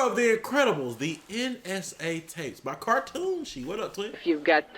of The Incredibles, the NSA tapes by Cartoon Sheet. What up, Twin? If you've got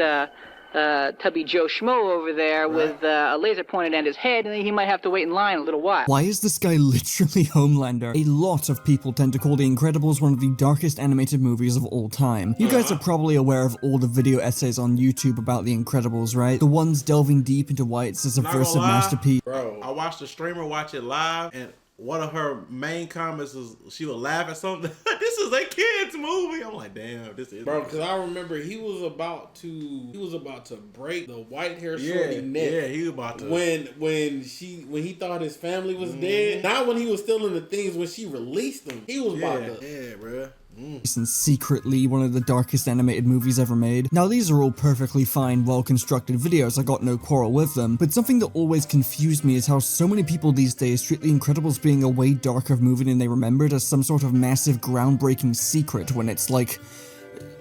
Tubby Joe Schmo over there with a laser pointed at his head, and he might have to wait in line a little while. Why is this guy literally Homelander? A lot of people tend to call The Incredibles one of the darkest animated movies of all time. You guys are probably aware of all the video essays on YouTube about The Incredibles, right? The ones delving deep into why it's a subversive masterpiece. Bro, I watched a streamer watch it live, and one of her main comments was she would laugh at something. This is a kid's movie. I'm like, damn, this is. Bro, because I remember he was about to break the white hair shorty neck. Yeah, he was about to. When he thought his family was dead. Not when he was still in the things. When she released him, he was about to. Yeah, bro. And secretly one of the darkest animated movies ever made. Now these are all perfectly fine, well-constructed videos, I got no quarrel with them, but something that always confused me is how so many people these days treat The Incredibles being a way darker movie than they remembered as some sort of massive groundbreaking secret when it's like...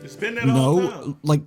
It's been that all time. Like...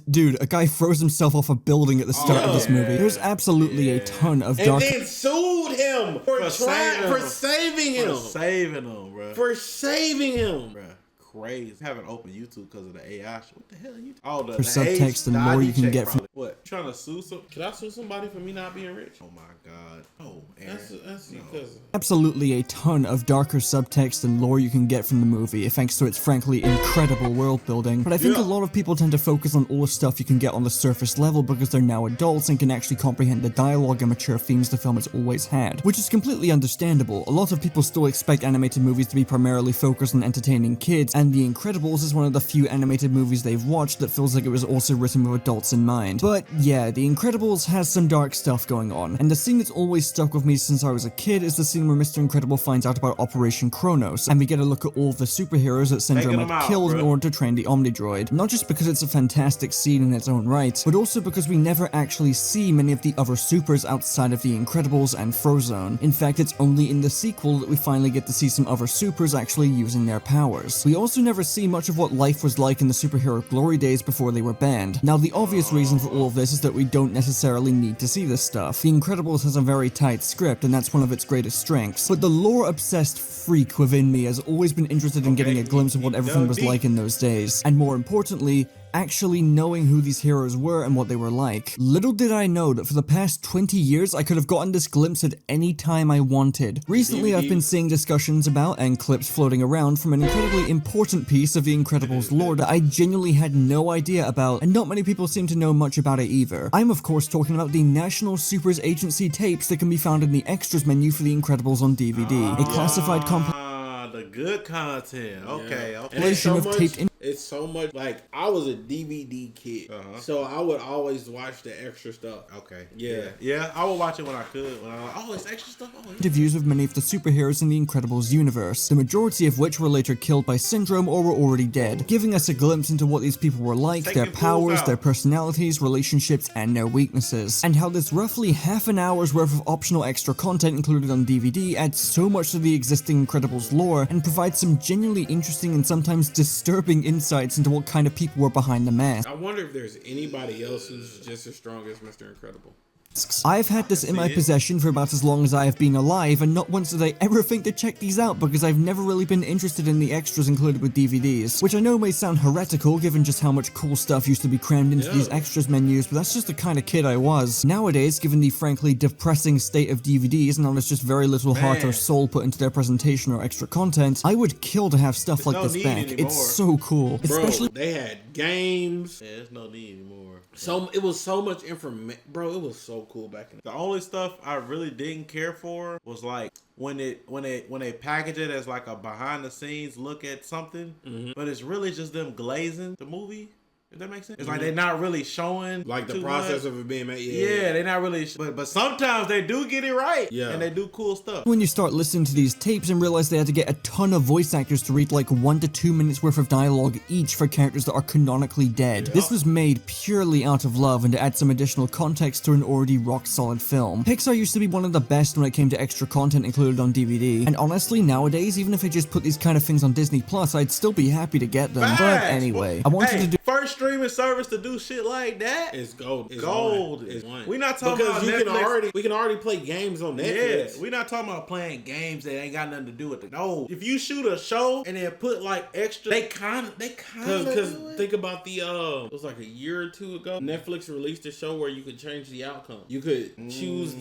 Dude, a guy throws himself off a building at the start of this movie. There's absolutely a ton of dark... And then sued him for saving him. For saving him, bro. For saving him. Bro, crazy. I haven't opened YouTube because of the AI shit. What the hell are you talking about? For subtext and more you can get from... What? You trying to sue some? Can I sue somebody for me not being rich? Oh my god. Oh, Aaron. That's your cousin. Absolutely a ton of darker subtext and lore you can get from the movie, thanks to its frankly incredible world building. But I think a lot of people tend to focus on all the stuff you can get on the surface level because they're now adults and can actually comprehend the dialogue and mature themes the film has always had, which is completely understandable. A lot of people still expect animated movies to be primarily focused on entertaining kids, and The Incredibles is one of the few animated movies they've watched that feels like it was also written with adults in mind. But yeah, The Incredibles has some dark stuff going on, and the scene that's always stuck with me since I was a kid is the scene where Mr. Incredible finds out about Operation Kronos, and we get a look at all of the superheroes that Syndrome had killed in order to train the Omnidroid. Not just because it's a fantastic scene in its own right, but also because we never actually see many of the other supers outside of The Incredibles and Frozone. In fact, it's only in the sequel that we finally get to see some other supers actually using their powers. We also never see much of what life was like in the superhero glory days before they were banned. Now, the obvious reason for all of this is that we don't necessarily need to see this stuff. The Incredibles has a very tight script, and that's one of its greatest strengths, but the lore-obsessed freak within me has always been interested in getting a glimpse of what everything was like in those days, and more importantly, actually knowing who these heroes were and what they were like. Little did I know that for the past 20 years I could have gotten this glimpse at any time I wanted. Recently I've been seeing discussions about and clips floating around from an incredibly important piece of The Incredibles lore that I genuinely had no idea about, and not many people seem to know much about it either. I'm of course talking about the National Supers Agency tapes that can be found in the extras menu for The Incredibles on DVD. A classified the good content. Okay, okay. It's so much, like, I was a DVD kid, so I would always watch the extra stuff. Okay. Yeah, I would watch it when I could. When I was like, oh, it's extra stuff. Oh, yeah. Interviews with many of the superheroes in the Incredibles universe, the majority of which were later killed by Syndrome or were already dead, giving us a glimpse into what these people were like, their powers, their personalities, relationships, and their weaknesses, and how this roughly half an hour's worth of optional extra content included on DVD adds so much to the existing Incredibles lore and provides some genuinely interesting and sometimes disturbing insights into what kind of people were behind the mask. I wonder if there's anybody else who's just as strong as Mr. Incredible. I've had this in my possession for about as long as I have been alive, and not once did I ever think to check these out because I've never really been interested in the extras included with DVDs, which I know may sound heretical given just how much cool stuff used to be crammed into these extras menus, but that's just the kind of kid I was. Nowadays, given the frankly depressing state of DVDs and how there's just very little heart or soul put into their presentation or extra content, I would kill to have stuff like this back. It's so cool. Bro, especially they had games. Yeah, there's no need anymore. So it was so much information, bro. It was so cool back in the only stuff I really didn't care for was like when they package it as like a behind the scenes look at something, but it's really just them glazing the movie. If that makes sense, it's like they're not really showing like the process of it being made. Yeah, they're not really. But sometimes they do get it right. Yeah, and they do cool stuff. When you start listening to these tapes and realize they had to get a ton of voice actors to read like 1 to 2 minutes worth of dialogue each for characters that are canonically dead. This was made purely out of love and to add some additional context to an already rock solid film. Pixar used to be one of the best when it came to extra content included on DVD, and honestly nowadays even if they just put these kind of things on Disney Plus, I'd still be happy to get them. But anyway, I wanted to do first streaming service to do shit like that, it's gold. It's gold. It's one. We not talking because about Netflix. we can already play games on Netflix. Yeah, we not talking about playing games that ain't got nothing to do with it. No, if you shoot a show and then put like extra, they kind of because think about the it was like a year or two ago, Netflix released a show where you could change the outcome. You could choose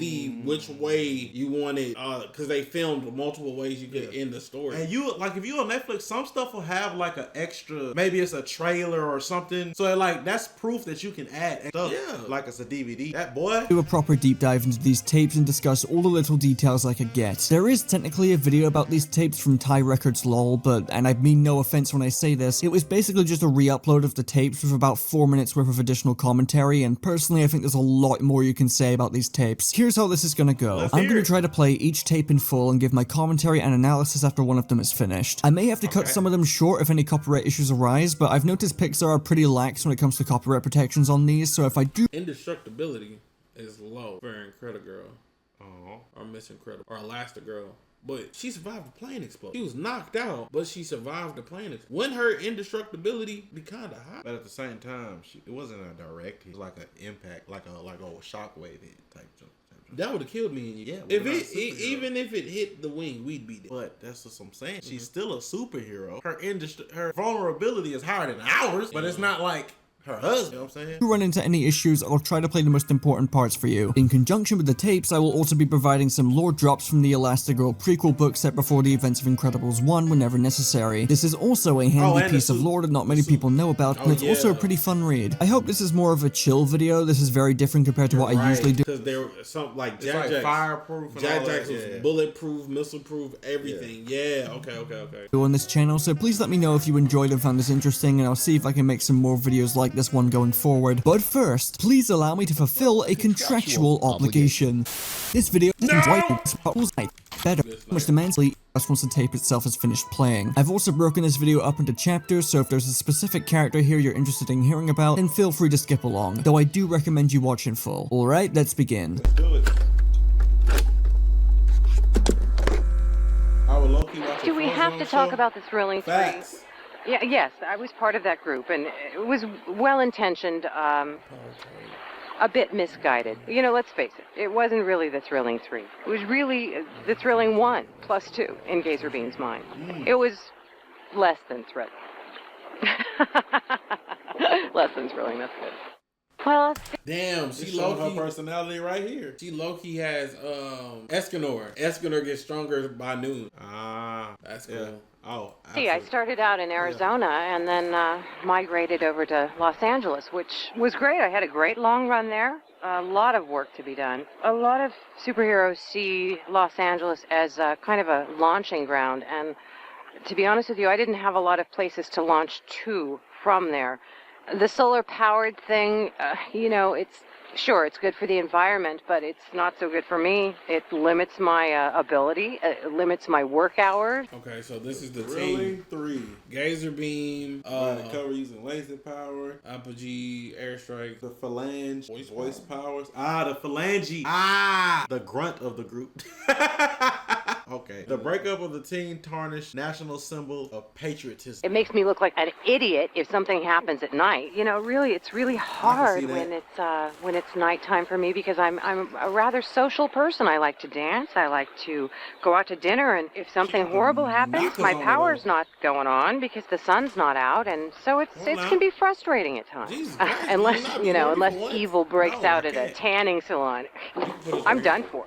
which way you wanted, because they filmed multiple ways you could end the story. And you like if you on Netflix, some stuff will have like an extra, maybe it's a trailer or something. So like that's proof that you can add stuff. Yeah, like it's a DVD. That boy. Do a proper deep dive into these tapes and discuss all the little details I could get. There is technically a video about these tapes from Thai Records lol, and I mean no offense when I say this, it was basically just a re-upload of the tapes with about 4 minutes worth of additional commentary, and personally I think there's a lot more you can say about these tapes. Here's how this is gonna go. I'm gonna try to play each tape in full and give my commentary and analysis after one of them is finished. I may have to cut some of them short if any copyright issues arise, but I've noticed Pixar are pretty lax when it comes to copyright protections on these, so if I do indestructibility is low for Incredible or Miss Incredible or Elastigirl. But she survived a plane explosion. She was knocked out, but she survived the plane explosion. Wouldn't her indestructibility be kind of high? But at the same time, it wasn't a direct hit. It was like an impact, like a shockwave hit type jump. That would have killed me and you. Yeah, even if it hit the wing, we'd be dead. But that's what I'm saying. She's still a superhero. Her vulnerability is higher than ours, but it's not like her husband, you know what I'm saying? If you run into any issues, I'll try to play the most important parts for you. In conjunction with the tapes, I will also be providing some lore drops from the Elastigirl prequel book set before the events of Incredibles 1 whenever necessary. This is also a handy piece of lore that not many people know about, and it's also a pretty fun read. I hope this is more of a chill video. This is very different compared to what I usually do. Because there was something like Jack fireproof, Jack was bulletproof, missile-proof, everything. Yeah, okay. On this channel, so please let me know if you enjoyed and found this interesting, and I'll see if I can make some more videos like this one going forward. But first, please allow me to fulfill a contractual obligation. This video is better, much immensely just once the tape itself is finished playing. I've also broken this video up into chapters, so if there's a specific character here you're interested in hearing about, then feel free to skip along, though I do recommend you watch in full. Alright, let's begin. Let's do it. I would low-key watch Do we have to talk about the thrilling Facts. 3? Yeah, yes, I was part of that group, and it was well-intentioned, a bit misguided. You know, let's face it, it wasn't really the thrilling 3. It was really the thrilling 1 plus 2 in Gazerbeam's mind. It was less than thrilling. Less than thrilling, that's good. Well, damn, she low-key her personality right here. She low-key has Escanor. Escanor gets stronger by noon. That's cool. Yeah. Oh, see, I started out in Arizona and then migrated over to Los Angeles, which was great. I had a great long run there. A lot of work to be done. A lot of superheroes see Los Angeles as kind of a launching ground, and to be honest with you, I didn't have a lot of places to launch to from there. The solar-powered thing, you know, it's good for the environment, but it's not so good for me. It limits my ability. It limits my work hours. Okay, so this is the Thrilling team. 3. Gazerbeam. Cover using laser power. Apogee, airstrike. The Phylange. Voice powers. The Phylange. The grunt of the group. Okay. The breakup of the team tarnished national symbol of patriotism. It makes me look like an idiot if something happens at night. You know, really, it's really hard when it's nighttime for me, because I'm a rather social person. I like to dance. I like to go out to dinner, and if something horrible happens, my power's not going on because the sun's not out, and so it can be frustrating at times. Unless evil breaks out at a tanning salon, I'm done for.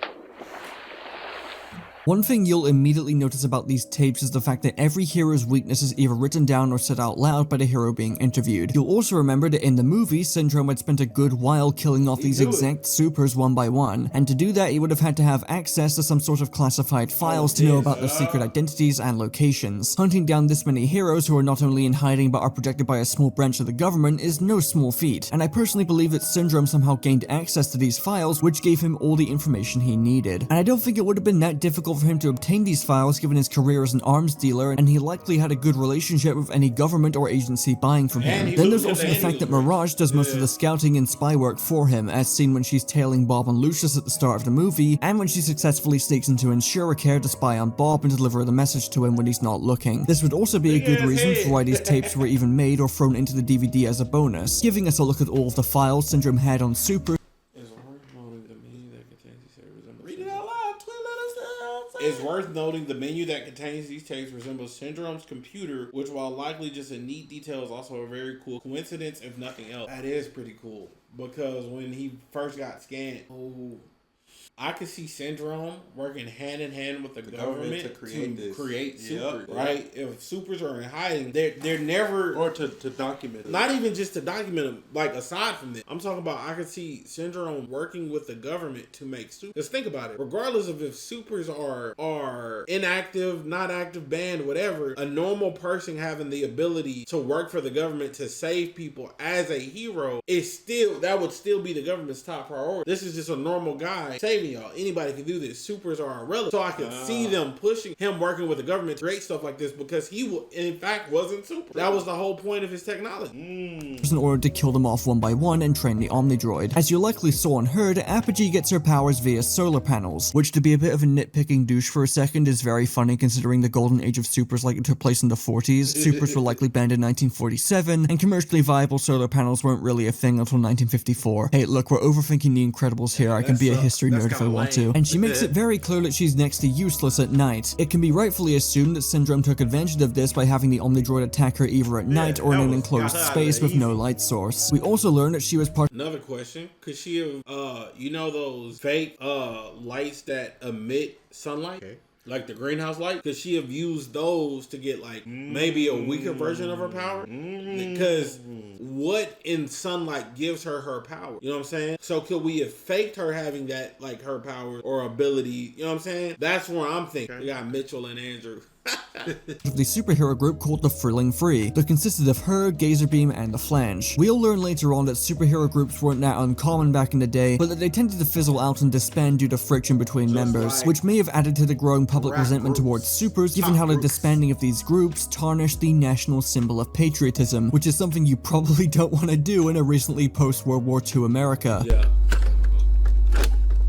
One thing you'll immediately notice about these tapes is the fact that every hero's weakness is either written down or said out loud by the hero being interviewed. You'll also remember that in the movie, Syndrome had spent a good while killing off these exact supers one by one, and to do that he would have had to have access to some sort of classified files to know about their secret identities and locations. Hunting down this many heroes who are not only in hiding but are protected by a small branch of the government is no small feat, and I personally believe that Syndrome somehow gained access to these files, which gave him all the information he needed. And I don't think it would have been that difficult difficult for him to obtain these files given his career as an arms dealer, and he likely had a good relationship with any government or agency buying from him. Then there's also the fact that Mirage does most of the scouting and spy work for him, as seen when she's tailing Bob and Lucius at the start of the movie, and when she successfully sneaks into InsurerCare to spy on Bob and deliver the message to him when he's not looking. This would also be a good reason for why these tapes were even made or thrown into the DVD as a bonus, giving us a look at all of the files Syndrome had on Super. It's worth noting the menu that contains these tapes resembles Syndrome's computer, which, while likely just a neat detail, is also a very cool coincidence, if nothing else. That is pretty cool, because when he first got scanned, I could see Syndrome working hand in hand with the government to create supers, right? If supers are in hiding, they're never... Or to document it. Not even just to document them, like, aside from this. I'm talking about, I could see Syndrome working with the government to make supers. Because think about it. Regardless of if supers are inactive, not active, banned, whatever, a normal person having the ability to work for the government to save people as a hero, that would still be the government's top priority. This is just a normal guy saving y'all. Anybody can do this. Supers are irrelevant. So I can see them pushing him working with the government to create stuff like this, because he in fact wasn't super. That was the whole point of his technology. In order to kill them off one by one and train the Omnidroid. As you likely saw and heard, Apogee gets her powers via solar panels, which, to be a bit of a nitpicking douche for a second, is very funny considering the golden age of supers like it took place in the 40s. Supers were likely banned in 1947, and commercially viable solar panels weren't really a thing until 1954. Hey, look, we're overthinking the Incredibles here. I can be a history nerd if I want to. And she makes it very clear that she's next to useless at night. It can be rightfully assumed that Syndrome took advantage of this by having the Omnidroid attack her either at night or in an enclosed space with no light source. We also learn that she was part... Another question, could she have, you know those fake lights that emit sunlight? Okay. Like the greenhouse light? Could she have used those to get like maybe a weaker version of her power? Because what in sunlight gives her power? You know what I'm saying? So could we have faked her having that, like, her power or ability? You know what I'm saying? That's where I'm thinking. We got Mitchell and Andrew. The superhero group called the Thrilling Three that consisted of her, Gazerbeam, and the Phylange. We'll learn later on that superhero groups weren't that uncommon back in the day, but that they tended to fizzle out and disband due to friction between members, which may have added to the growing public resentment towards supers, given how the disbanding of these groups tarnished the national symbol of patriotism, which is something you probably don't want to do in a recently post-World War II America. Yeah.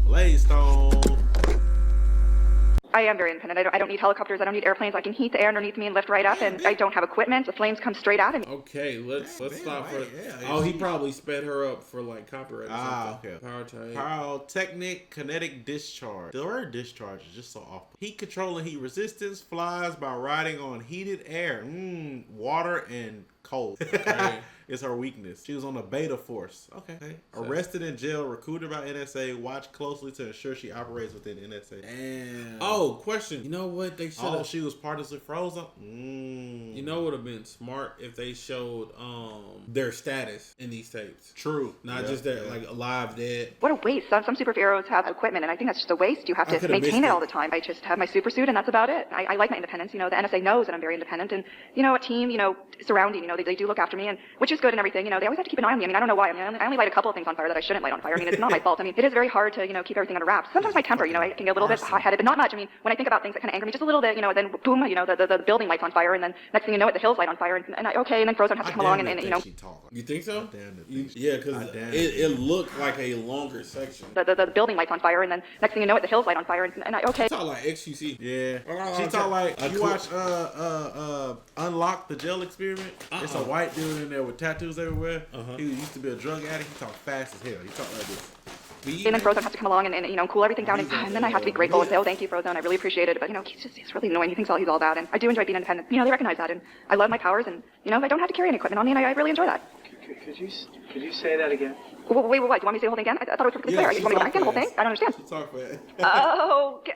Blazestone. I am very independent. I don't need helicopters. I don't need airplanes. I can heat the air underneath me and lift right up, and I don't have equipment. The flames come straight at me. Okay, let's stop for... Oh, he probably sped her up for, like, copyright or something. Okay. Power type. Pyrotechnic kinetic discharge. The word discharge is just so off. Heat control and heat resistance, flies by riding on heated air. Water and cold. Okay. Is her weakness. She was on the beta force. Okay. Arrested in jail, recruited by NSA, watch closely to ensure she operates within NSA. Damn. Oh, question. You know what they should have... Oh, she was part of the Frozone? You know what would have been smart if they showed their status in these tapes. True. Not just their, like, alive, dead. What a waste. Some superheroes have equipment, and I think that's just a waste. You have to maintain it all the time. I just have my super suit, and that's about it. I like my independence. You know, the NSA knows that I'm very independent, and, you know, a team, you know, surrounding, you know, they do look after me, and which is good and everything. You know, they always have to keep an eye on me. I mean, I don't know why. I mean, I only light a couple of things on fire that I shouldn't light on fire. I mean, it's not my fault. I mean, it is very hard to, you know, keep everything under wraps. Sometimes my temper, you know, I can get a little bit hot-headed, but not much. I mean, when I think about things that kind of anger me just a little bit, you know, then boom, you know, the building lights on fire, and then next thing you know it, the hills light on fire, and then Frozone has to come along and you know. You think so? Yeah, because it looked like a longer section. The building lights on fire, and then next thing you know it, the hills light on fire, and She talk like XQC. Yeah. She talk like, you watch Unlock the Jail Experiment? It's a white dude in there with tattoos everywhere. He used to be a drug addict. He talk fast as hell. He talk like this. And then Frozone has to come along and you know, cool everything down, and then I have to be grateful and say, oh, thank you, Frozone, I really appreciate it. But, you know, he's really annoying. He thinks he's all that, and I do enjoy being independent. You know, they recognize that, and I love my powers, and, you know, I don't have to carry any equipment on me, and I really enjoy that. Could you say that again? Wait, what? Do you want me to say the whole thing again? I thought it was perfectly clear. You want me to go back again, the whole thing? I don't understand. Oh, okay.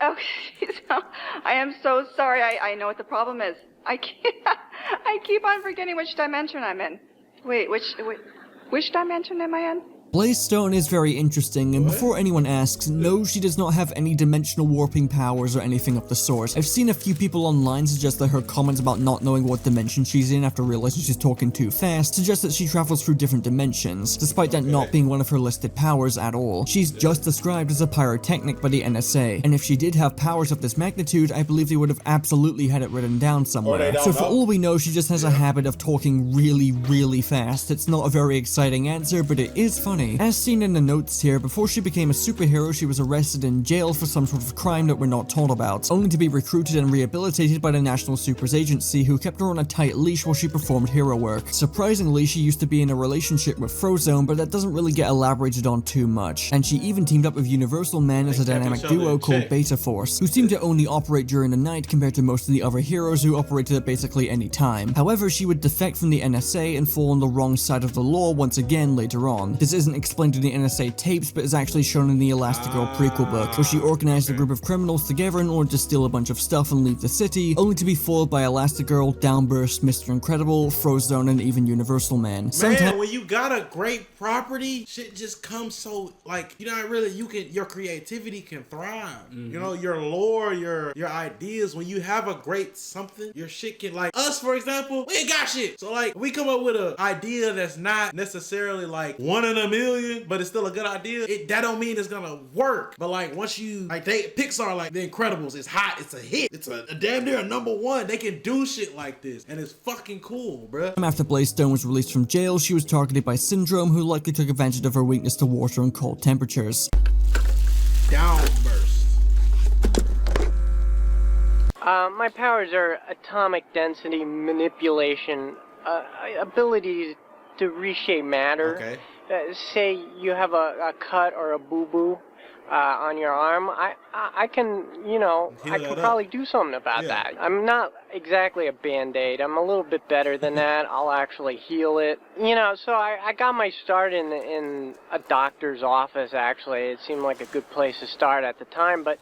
I am so sorry. I know what the problem is. I keep on forgetting which dimension I'm in. Wait, which dimension am I in? Blazestone is very interesting, and before anyone asks, no, she does not have any dimensional warping powers or anything of the sort. I've seen a few people online suggest that her comments about not knowing what dimension she's in after realizing she's talking too fast suggest that she travels through different dimensions, despite that not being one of her listed powers at all. She's just described as a pyrotechnic by the NSA, and if she did have powers of this magnitude, I believe they would have absolutely had it written down somewhere. So for all we know, she just has a habit of talking really, really fast. It's not a very exciting answer, but it is funny. As seen in the notes here, before she became a superhero, she was arrested and jailed for some sort of crime that we're not told about, only to be recruited and rehabilitated by the National Supers Agency, who kept her on a tight leash while she performed hero work. Surprisingly, she used to be in a relationship with Frozone, but that doesn't really get elaborated on too much, and she even teamed up with Universal Man as a dynamic duo called Beta Force, who seemed to only operate during the night compared to most of the other heroes who operated at basically any time. However, she would defect from the NSA and fall on the wrong side of the law once again later on. This isn't explained in the NSA tapes, but is actually shown in the Elastigirl prequel book, where she organized a group of criminals together in order to steal a bunch of stuff and leave the city, only to be foiled by Elastigirl, Downburst, Mr. Incredible, Frozone, and even Universal Man. Man, when you got a great property, shit just comes so, like, you know, really, your creativity can thrive. You know, your lore, your ideas, when you have a great something, your shit can, like, us, for example, we ain't got shit. So, like, we come up with an idea that's not necessarily, like, 1 in a million, but it's still a good idea, that don't mean it's gonna work. But, like, once you, like, Pixar, like, The Incredibles, it's hot, it's a hit, it's a damn near a #1. They can do shit like this, and it's fucking cool, bruh. After Blazestone was released from jail, she was targeted by Syndrome, who likely took advantage of her weakness to water and cold temperatures. Downburst. My powers are atomic density manipulation, ability to reshape matter. Okay. Say you have a cut or a boo-boo on your arm, I can, you know, I can probably do something about that. I'm not exactly a Band-Aid. I'm a little bit better than that. I'll actually heal it. You know, so I got my start in a doctor's office, actually. It seemed like a good place to start at the time, but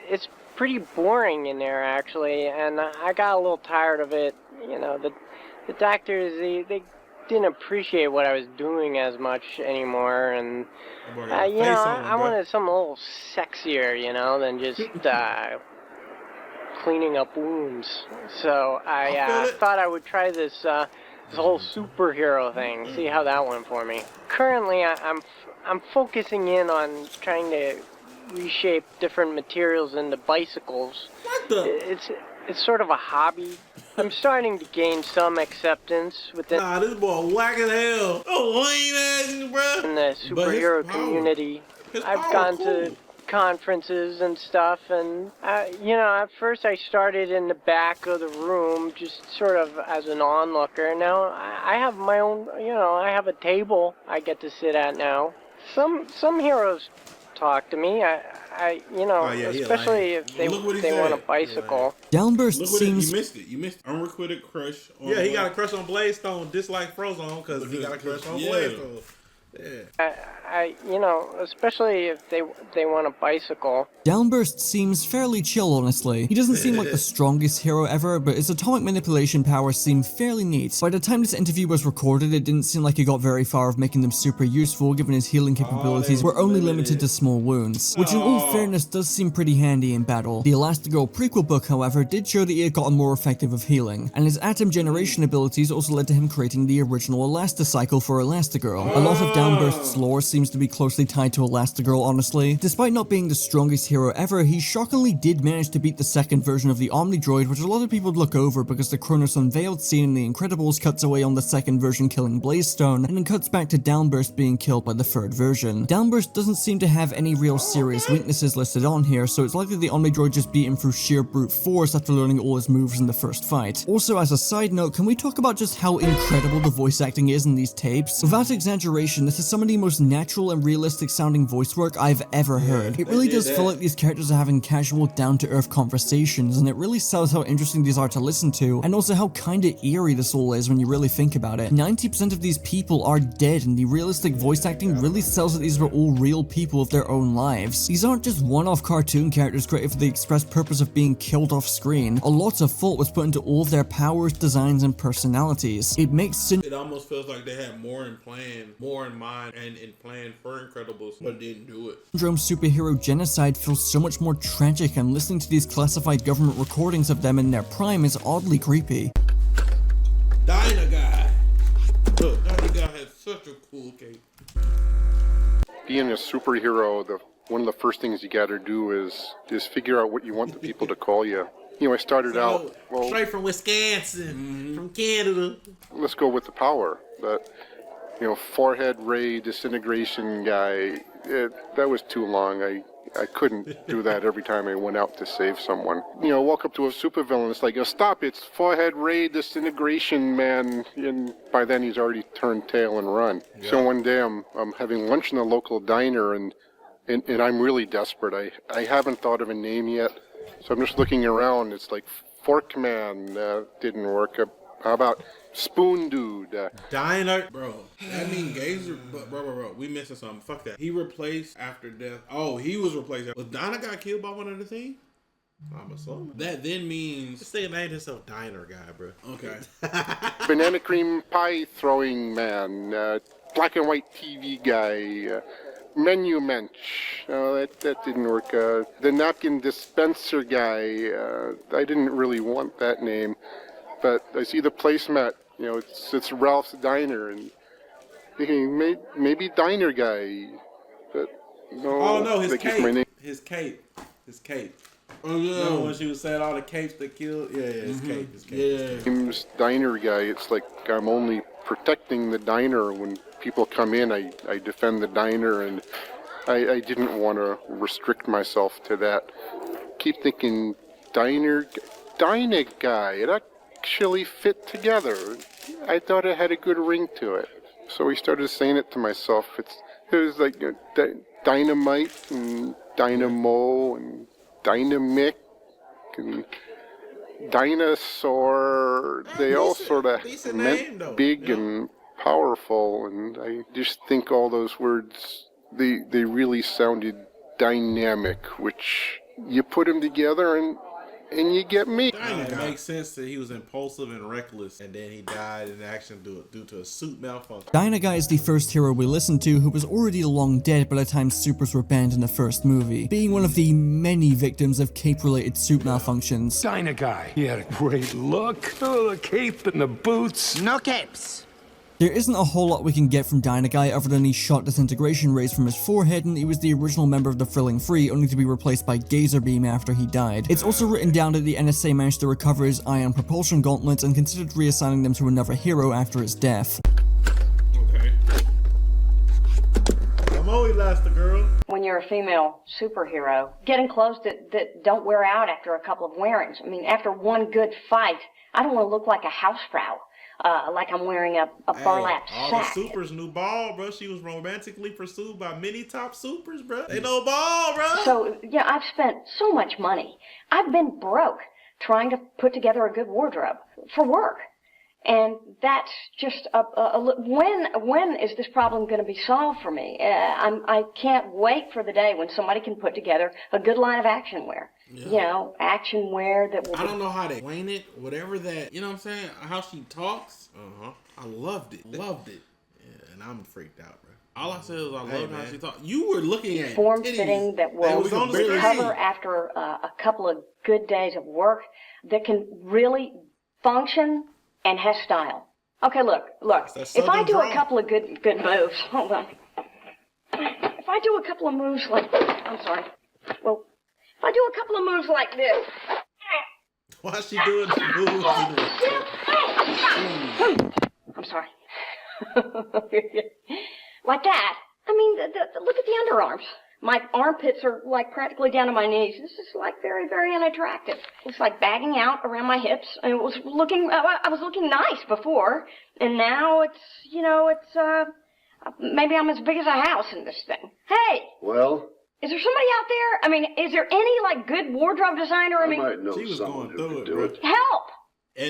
it's pretty boring in there, actually, and I got a little tired of it. You know, the doctors, they didn't appreciate what I was doing as much anymore, and you know, I wanted something a little sexier, you know, than just cleaning up wounds. So I thought I would try this whole superhero thing, see how that went for me. Currently, I'm focusing in on trying to reshape different materials into bicycles. What the? It's sort of a hobby. I'm starting to gain some acceptance within this boy whack as hell. Oh, lame ass, bro. In the superhero community. I've gone to conferences and stuff, and you know, at first I started in the back of the room, just sort of as an onlooker. Now I have my own, you know, I have a table I get to sit at now. Some heroes talk to me. You know, especially if they want a bicycle. Downburst seems... You missed it. You missed unrequited crush on... Yeah, he got a crush on Blazestone, dislike Frozone, because he got a crush on Blazestone. Yeah. You know, especially if they want a bicycle. Downburst seems fairly chill, honestly. He doesn't seem like the strongest hero ever, but his atomic manipulation powers seem fairly neat. By the time this interview was recorded, it didn't seem like he got very far of making them super useful, given his healing capabilities were only limited to small wounds, which in all fairness does seem pretty handy in battle. The Elastigirl prequel book, however, did show that he had gotten more effective of healing, and his atom generation abilities also led to him creating the original Elasticycle for Elastigirl. A lot of Downburst's lore seems to be closely tied to Elastigirl, honestly. Despite not being the strongest hero ever, he shockingly did manage to beat the second version of the Omnidroid, which a lot of people look over because the Kronos Unveiled scene in The Incredibles cuts away on the second version killing Blazestone, and then cuts back to Downburst being killed by the third version. Downburst doesn't seem to have any real serious weaknesses listed on here, so it's likely the Omnidroid just beat him through sheer brute force after learning all his moves in the first fight. Also, as a side note, can we talk about just how incredible the voice acting is in these tapes? Without exaggeration, this is some of the most natural and realistic sounding voice work I've ever heard. It really does feel like these characters are having casual, down-to-earth conversations, and it really sells how interesting these are to listen to, and also how kinda eerie this all is when you really think about it. 90% of these people are dead, and the realistic voice acting really sells that these were all real people with their own lives. These aren't just one-off cartoon characters created for the express purpose of being killed off screen. A lot of thought was put into all of their powers, designs, and personalities. It makes It almost feels like they had more in plan, more in mind and planned for Incredibles, but didn't do it. Syndrome superhero genocide feels so much more tragic, and listening to these classified government recordings of them in their prime is oddly creepy. Dynaguy. Look, Dynaguy had such a cool cape. Being a superhero, one of the first things you gotta do is figure out what you want the people to call you. You know, I started out, well, straight from Wisconsin, from Canada. Let's go with the power. That, you know, forehead ray disintegration guy, that was too long. I couldn't do that every time I went out to save someone. You know, walk up to a supervillain, it's like, stop, it's forehead ray disintegration man. And by then he's already turned tail and run. Yeah. So one day I'm having lunch in a local diner and I'm really desperate. I haven't thought of a name yet. So I'm just looking around. It's like Forkman didn't work. How about Spoon Dude? Bro, that means Gazer. Bro, we missing something. Fuck that. He replaced after death. Oh, he was replaced. Was Dynaguy killed by one of the things? I'm assuming. That then means. Just say name himself Diner Guy, bro. Okay. Banana cream pie throwing man. Black and white TV guy. Menu Mensch. That didn't work. The napkin dispenser guy. I didn't really want that name. But I see the placemat, you know, it's Ralph's Diner, and thinking maybe Diner Guy, but no. Oh no, his cape. My name. His cape. Oh yeah. No, when she was saying all the capes that killed. Yeah, his cape. Yeah. Name's Diner Guy. It's like I'm only protecting the diner. When people come in, I defend the diner, and I didn't want to restrict myself to that. Keep thinking Dynaguy. It actually fit together. I thought it had a good ring to it. So we started saying it to myself. It was like dynamite and dynamo and dynamic and dinosaur. They all sort of meant big and powerful. And I just think all those words, they really sounded dynamic, which you put them together and you get me. It makes sense that he was impulsive and reckless, and then he died in action due to a suit malfunction. Dynaguy is the first hero we listened to who was already long dead by the time supers were banned in the first movie, being one of the many victims of cape-related suit malfunctions. Dynaguy, he had a great look. Oh, the cape and the boots. No capes. There isn't a whole lot we can get from Dynaguy other than he shot disintegration rays from his forehead, and he was the original member of the Phylange, only to be replaced by Gazerbeam after he died. It's also written down that the NSA managed to recover his ion propulsion gauntlets and considered reassigning them to another hero after his death. Okay. Come on, Elastigirl. When you're a female superhero, getting clothes that don't wear out after a couple of wearings. I mean, after one good fight, I don't want to look like a housefrau. Like I'm wearing a burlap sack. All the supers knew ball, bro. She was romantically pursued by many top supers, bro. They know ball, bro. So, yeah, I've spent so much money. I've been broke trying to put together a good wardrobe for work. And that's just when is this problem going to be solved for me? I can't wait for the day when somebody can put together a good line of action wear. Yeah. You know, action wear that will. I don't know how to explain it. Whatever that, you know what I'm saying? How she talks. I loved it. Loved it. Yeah, and I'm freaked out, bro. All I said was I loved how she talked. You were looking at form fitting that will recover after a couple of good days of work, that can really function and has style. Okay, look. If I do a couple of good moves, hold on. If I do a couple of moves like, I'm sorry. Well, if I do a couple of moves like this. Why is she doing the moves? I'm sorry. Like that. I mean, look at the underarms. My armpits are like practically down to my knees. This is like very, very unattractive. It's like bagging out around my hips. And I was looking nice before, and now it's, maybe I'm as big as a house in this thing. Hey. Well. Is there somebody out there? I mean, is there any like good wardrobe designer? I mean, might know someone who could do it. Help!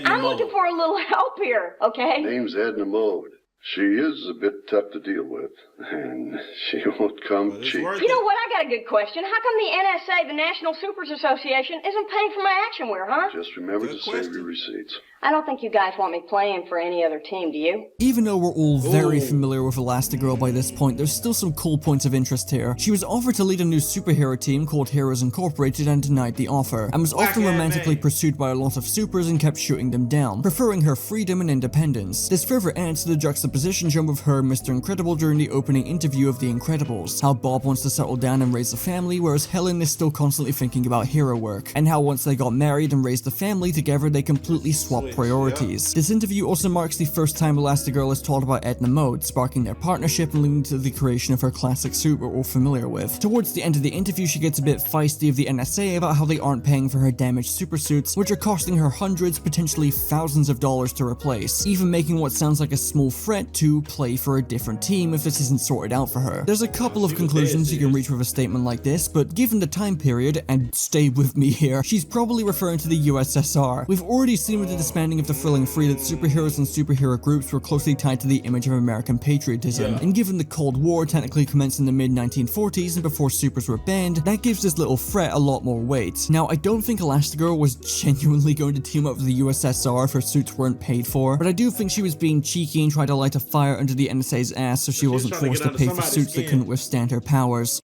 I'm looking for a little help here. Okay. Name's Edna Mode. She is a bit tough to deal with, and she won't come cheap. You know what? I got a good question. How come the NSA, the National Supers Association, isn't paying for my action wear, huh? Just remember to save your receipts. I don't think you guys want me playing for any other team, do you? Even though we're all very familiar with Elastigirl by this point, there's still some cool points of interest here. She was offered to lead a new superhero team called Heroes Incorporated and denied the offer, and was often romantically pursued by a lot of supers and kept shooting them down, preferring her freedom and independence. This further adds to the juxtaposition shown with her and Mr. Incredible during the opening interview of The Incredibles, how Bob wants to settle down and raise a family, whereas Helen is still constantly thinking about hero work, and how once they got married and raised a family together, they completely swapped priorities. This interview also marks the first time Elastigirl is taught about Edna Mode, sparking their partnership and leading to the creation of her classic suit we're all familiar with. Towards the end of the interview, she gets a bit feisty of the NSA about how they aren't paying for her damaged supersuits, which are costing her hundreds, potentially thousands of dollars to replace, even making what sounds like a small threat to play for a different team if this isn't sorted out for her. There's a couple of conclusions you can reach with a statement like this, but given the time period, and stay with me here, she's probably referring to the USSR. We've already seen with the disbanding of the Thrilling Three that superheroes and superhero groups were closely tied to the image of American patriotism, and given the Cold War technically commenced in the mid-1940s and before supers were banned, that gives this little threat a lot more weight. Now, I don't think Elastigirl was genuinely going to team up with the USSR if her suits weren't paid for, but I do think she was being cheeky and tried to light a fire under the NSA's ass so she wasn't forced to pay for suits that couldn't withstand her powers.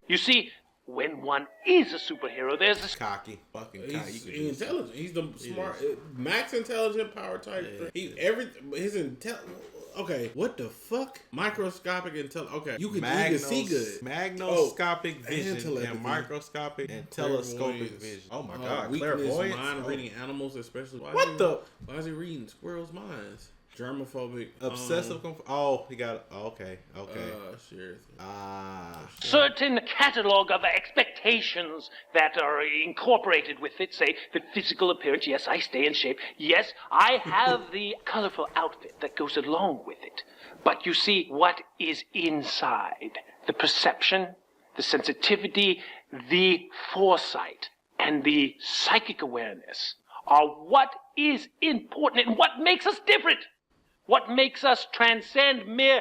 You see, when one is a superhero, there's this cocky, fucking cocky. He's intelligent. He's the smart, max intelligent power type. Okay, what the fuck? Microscopic intelligence. Okay, you can see good. Magnoscopic vision and microscopic and telescopic vision. Oh my god, clairvoyance. Mind reading animals, especially. Why is he reading squirrels' minds? Germophobic, obsessive. He got okay. Sure. certain catalog of expectations that are incorporated with it. Say the physical appearance. Yes, I stay in shape. Yes, I have the colorful outfit that goes along with it. But you see, what is inside? The perception, the sensitivity, the foresight, and the psychic awareness are what is important and what makes us different. What makes us transcend mere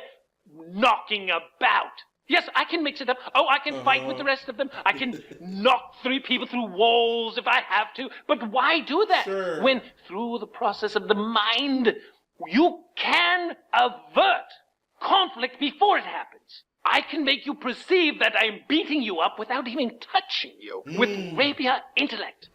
knocking about. Yes, I can mix it up. Oh, I can fight with the rest of them. I can knock 3 people through walls if I have to. But why do that when through the process of the mind, you can avert conflict before it happens? I can make you perceive that I'm beating you up without even touching you with rapier intellect.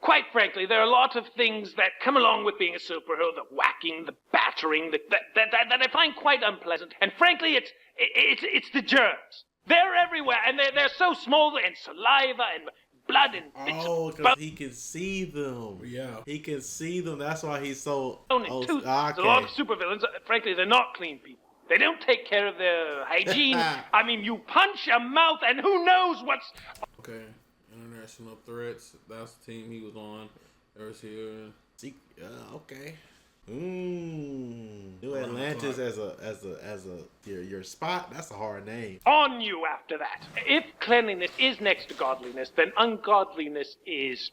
Quite frankly, there are a lot of things that come along with being a superhero, the whacking, the battering, that I find quite unpleasant. And frankly, it's the germs. They're everywhere, and they're so small, and saliva and blood and bits of because he can see them. Yeah. He can see them. That's why he's so... A lot of supervillains, frankly, they're not clean people. They don't take care of their hygiene. I mean, you punch a mouth, and who knows what's... Okay. International threats. That's the team he was on. Everseer. Okay. New Atlantis as your spot. That's a hard name. On you after that. If cleanliness is next to godliness, then ungodliness is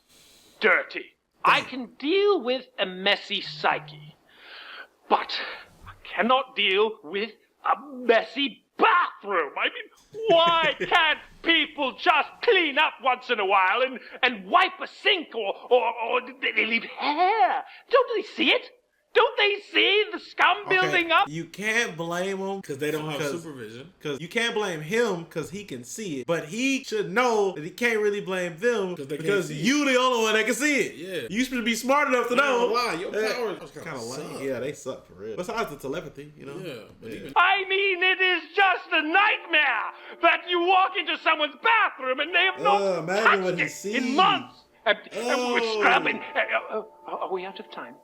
dirty. I can deal with a messy psyche, but I cannot deal with a messy bathroom. I mean, why can't people just clean up once in a while and wipe a sink or they leave hair? Don't they see it? Don't they see the scum building up? You can't blame them because they don't have supervision. Because you can't blame him because he can see it, but he should know that he can't really blame them because you the only one that can see it. Yeah, you should be smart enough to know. Why your powers kind of lame. Yeah, they suck for real. Besides the telepathy, you know. Yeah. I mean, it is just a nightmare that you walk into someone's bathroom and they have not touched it in months. And we're scrubbing. Are we out of time?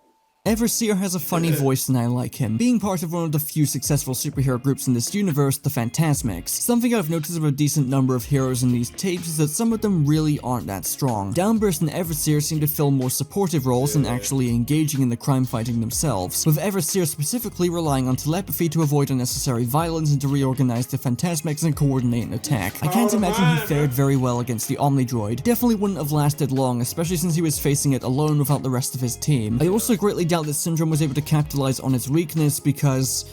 Everseer has a funny voice and I like him, being part of one of the few successful superhero groups in this universe, the Phantasmics. Something I've noticed of a decent number of heroes in these tapes is that some of them really aren't that strong. Downburst and Everseer seem to fill more supportive roles than actually engaging in the crime fighting themselves, with Everseer specifically relying on telepathy to avoid unnecessary violence and to reorganize the Phantasmics and coordinate an attack. I can't imagine he fared very well against the Omnidroid. Definitely wouldn't have lasted long, especially since he was facing it alone without the rest of his team. I also greatly doubt that Syndrome was able to capitalize on its weakness because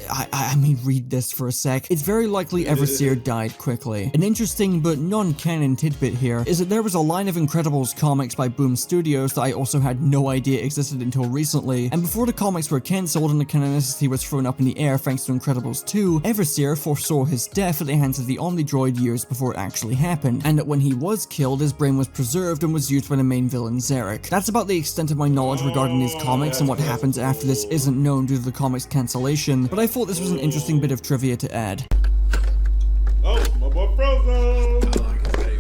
I mean, read this for a sec. It's very likely Everseer died quickly. An interesting but non-canon tidbit here is that there was a line of Incredibles comics by Boom Studios that I also had no idea existed until recently, and before the comics were cancelled and the canonicity was thrown up in the air thanks to Incredibles 2, Everseer foresaw his death at the hands of the Omnidroid years before it actually happened, and that when he was killed, his brain was preserved and was used by the main villain Zarek. That's about the extent of my knowledge regarding these comics, and what happens after this isn't known due to the comic's cancellation, but I thought this was an interesting bit of trivia to add. Oh, my boy Frozone! I like his tape.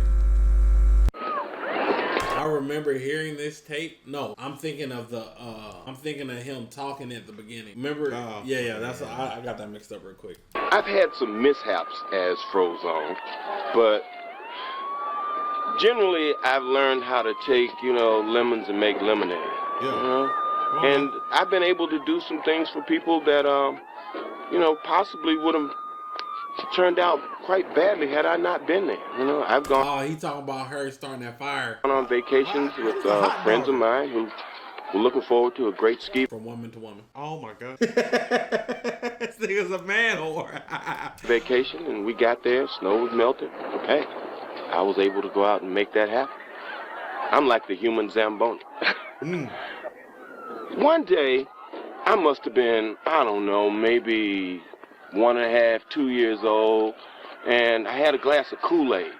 I remember hearing this tape. No, I'm thinking of him talking at the beginning. Remember? That's I got that mixed up real quick. I've had some mishaps as Frozone, but generally I've learned how to take, lemons and make lemonade. Yeah. And I've been able to do some things for people that, possibly would have turned out quite badly had I not been there. I've gone. Oh, he talking about her starting that fire. On vacations with friends of mine who were looking forward to a great ski. From woman to woman. Oh my God. This nigga's a man whore. Vacation, and we got there, snow was melting. Hey, I was able to go out and make that happen. I'm like the human Zamboni. One day, I must have been, I don't know, maybe 1.5, 2 years old, and I had a glass of Kool-Aid,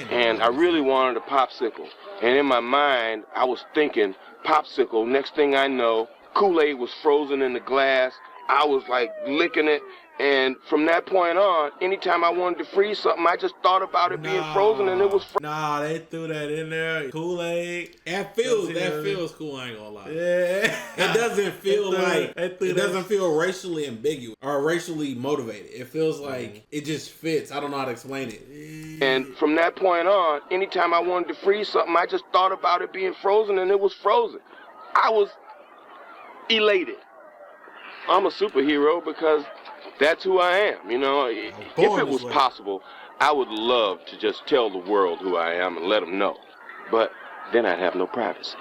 and I really wanted a popsicle. And in my mind, I was thinking, popsicle, next thing I know, Kool-Aid was frozen in the glass. I was like licking it, and from that point on, anytime I wanted to freeze something, I just thought about it being frozen, and it was Nah, they threw that in there. Kool-Aid. That feels cool, I ain't gonna lie. Yeah. It doesn't feel it doesn't feel racially ambiguous or racially motivated. It feels like it just fits. I don't know how to explain it. And from that point on, anytime I wanted to freeze something, I just thought about it being frozen, and it was frozen. I was elated. I'm a superhero because that's who I am, If it was possible, I would love to just tell the world who I am and let them know. But then I'd have no privacy.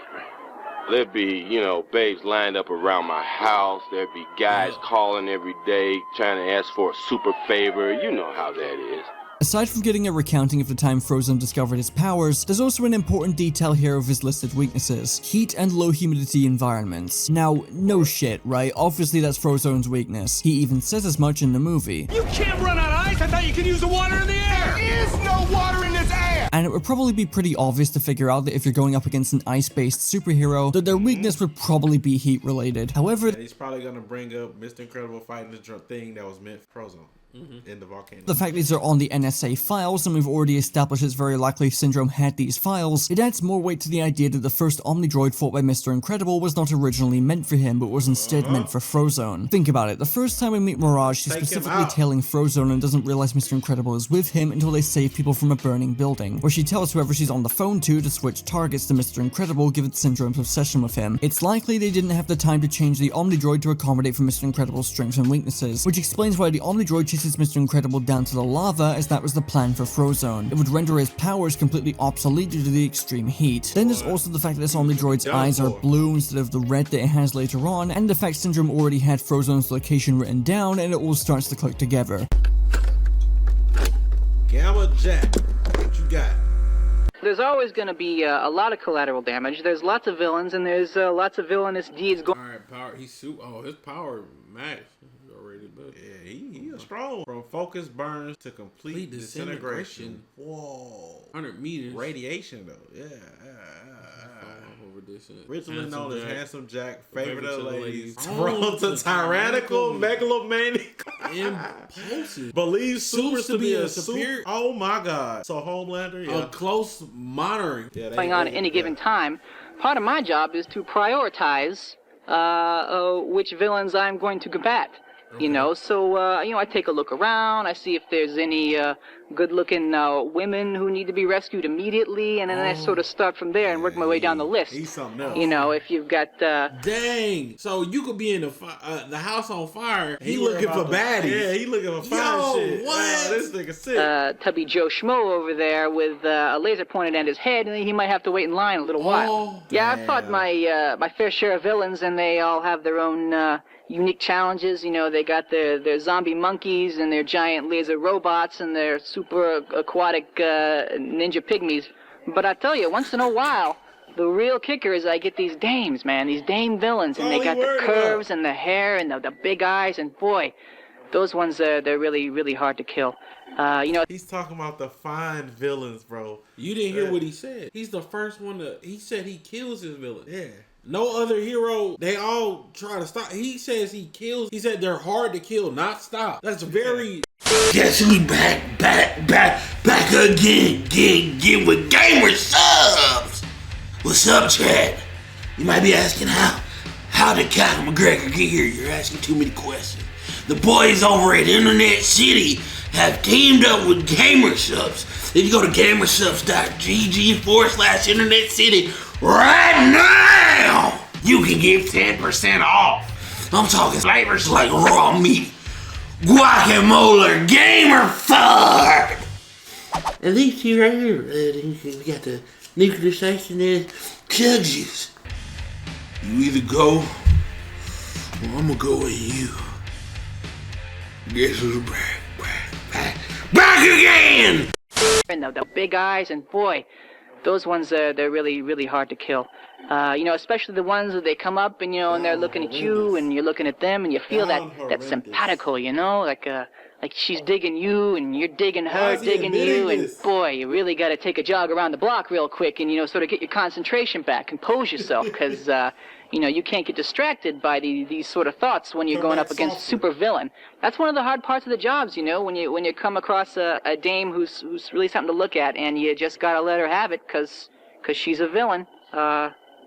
There'd be, babes lined up around my house. There'd be guys calling every day trying to ask for a super favor. You know how that is. Aside from getting a recounting of the time Frozone discovered his powers, there's also an important detail here of his listed weaknesses: heat and low humidity environments. Now, no shit, right? Obviously that's Frozone's weakness. He even says as much in the movie. You can't run on ice! I thought you could use the water in the air! There is no water in this air! And it would probably be pretty obvious to figure out that if you're going up against an ice-based superhero, that their weakness would probably be heat-related. However, he's probably gonna bring up Mr. Incredible fighting the thing that was meant for Frozone. In the volcano. The fact these are on the NSA files, and we've already established it's very likely Syndrome had these files, it adds more weight to the idea that the first Omnidroid fought by Mr. Incredible was not originally meant for him, but was instead meant for Frozone. Think about it, the first time we meet Mirage, she's specifically tailing Frozone and doesn't realize Mr. Incredible is with him until they save people from a burning building, where she tells whoever she's on the phone to switch targets to Mr. Incredible given Syndrome's obsession with him. It's likely they didn't have the time to change the Omnidroid to accommodate for Mr. Incredible's strengths and weaknesses, which explains why the Omnidroid chases Mr. Incredible down to the lava, as that was the plan for Frozone. It would render his powers completely obsolete due to the extreme heat. Then there's also the fact that this Omnidroid's eyes are blue instead of the red that it has later on, and the fact Syndrome already had Frozone's location written down, and it all starts to click together. Gamma Jack, what you got? There's always going to be a lot of collateral damage. There's lots of villains, and there's lots of villainous deeds going. Alright, power. His power max. Yeah, he is strong. From focus burns to complete disintegration. Whoa. 100 meters. Radiation, though. Yeah. Originally known as Handsome Jack, favorite of the ladies. Thrown to tyrannical, megalomaniac. Impulsive. Believes supers to be a superior. Oh my God. So Homelander, a close monitoring. Going on at any given time. Part of my job is to prioritize which villains I'm going to combat. So I take a look around, I see if there's any good-looking women who need to be rescued immediately, and then I sort of start from there and work my way down the list. He's something else. You know, if you've got... Dang! So you could be in the house on fire. He looking for baddies. Yeah, he looking for fire shit. What? This nigga sick. Tubby Joe Schmo over there with a laser pointed at his head, and he might have to wait in line a little while. Yeah, I've fought my fair share of villains, and they all have their own unique challenges. You know, they got their zombie monkeys and their giant laser robots and their super aquatic ninja pygmies. But I tell you, once in a while, the real kicker is I get these dames, man, these dame villains, and they got the curves and the hair and the big eyes, and boy, those ones, they're really, really hard to kill. You know, he's talking about the fine villains, bro. You didn't hear what he said. He's the first one he said he kills his villains. Yeah. No other hero, they all try to stop. He says he kills. He said they're hard to kill, not stop. That's very... Guess we back again with Gamer Subs. What's up, chat? You might be asking how did Kyle McGregor get here? You're asking too many questions. The boys over at InternetCity have teamed up with Gamer Subs. If you go to gamersubs.gg/InternetCity right now, you can get 10% off. I'm talking flavors like raw meat, guacamole, gamer fart. And these two right here, we got the nuclear section and chug juice. You either go, or I'm gonna go with you. Guess who's back again! And the big eyes, and boy, those ones, they're really, really hard to kill. You know, especially the ones that they come up and, you know, and they're looking at you and you're looking at them and you feel that simpatico, you know, like she's digging you and you're digging her, digging you, and boy, you really got to take a jog around the block real quick and, you know, sort of get your concentration back, compose yourself, because, you know, you can't get distracted by these sort of thoughts when you're going up against a super villain. That's one of the hard parts of the jobs, you know, when you come across a dame who's really something to look at, and you just got to let her have it because she's a villain.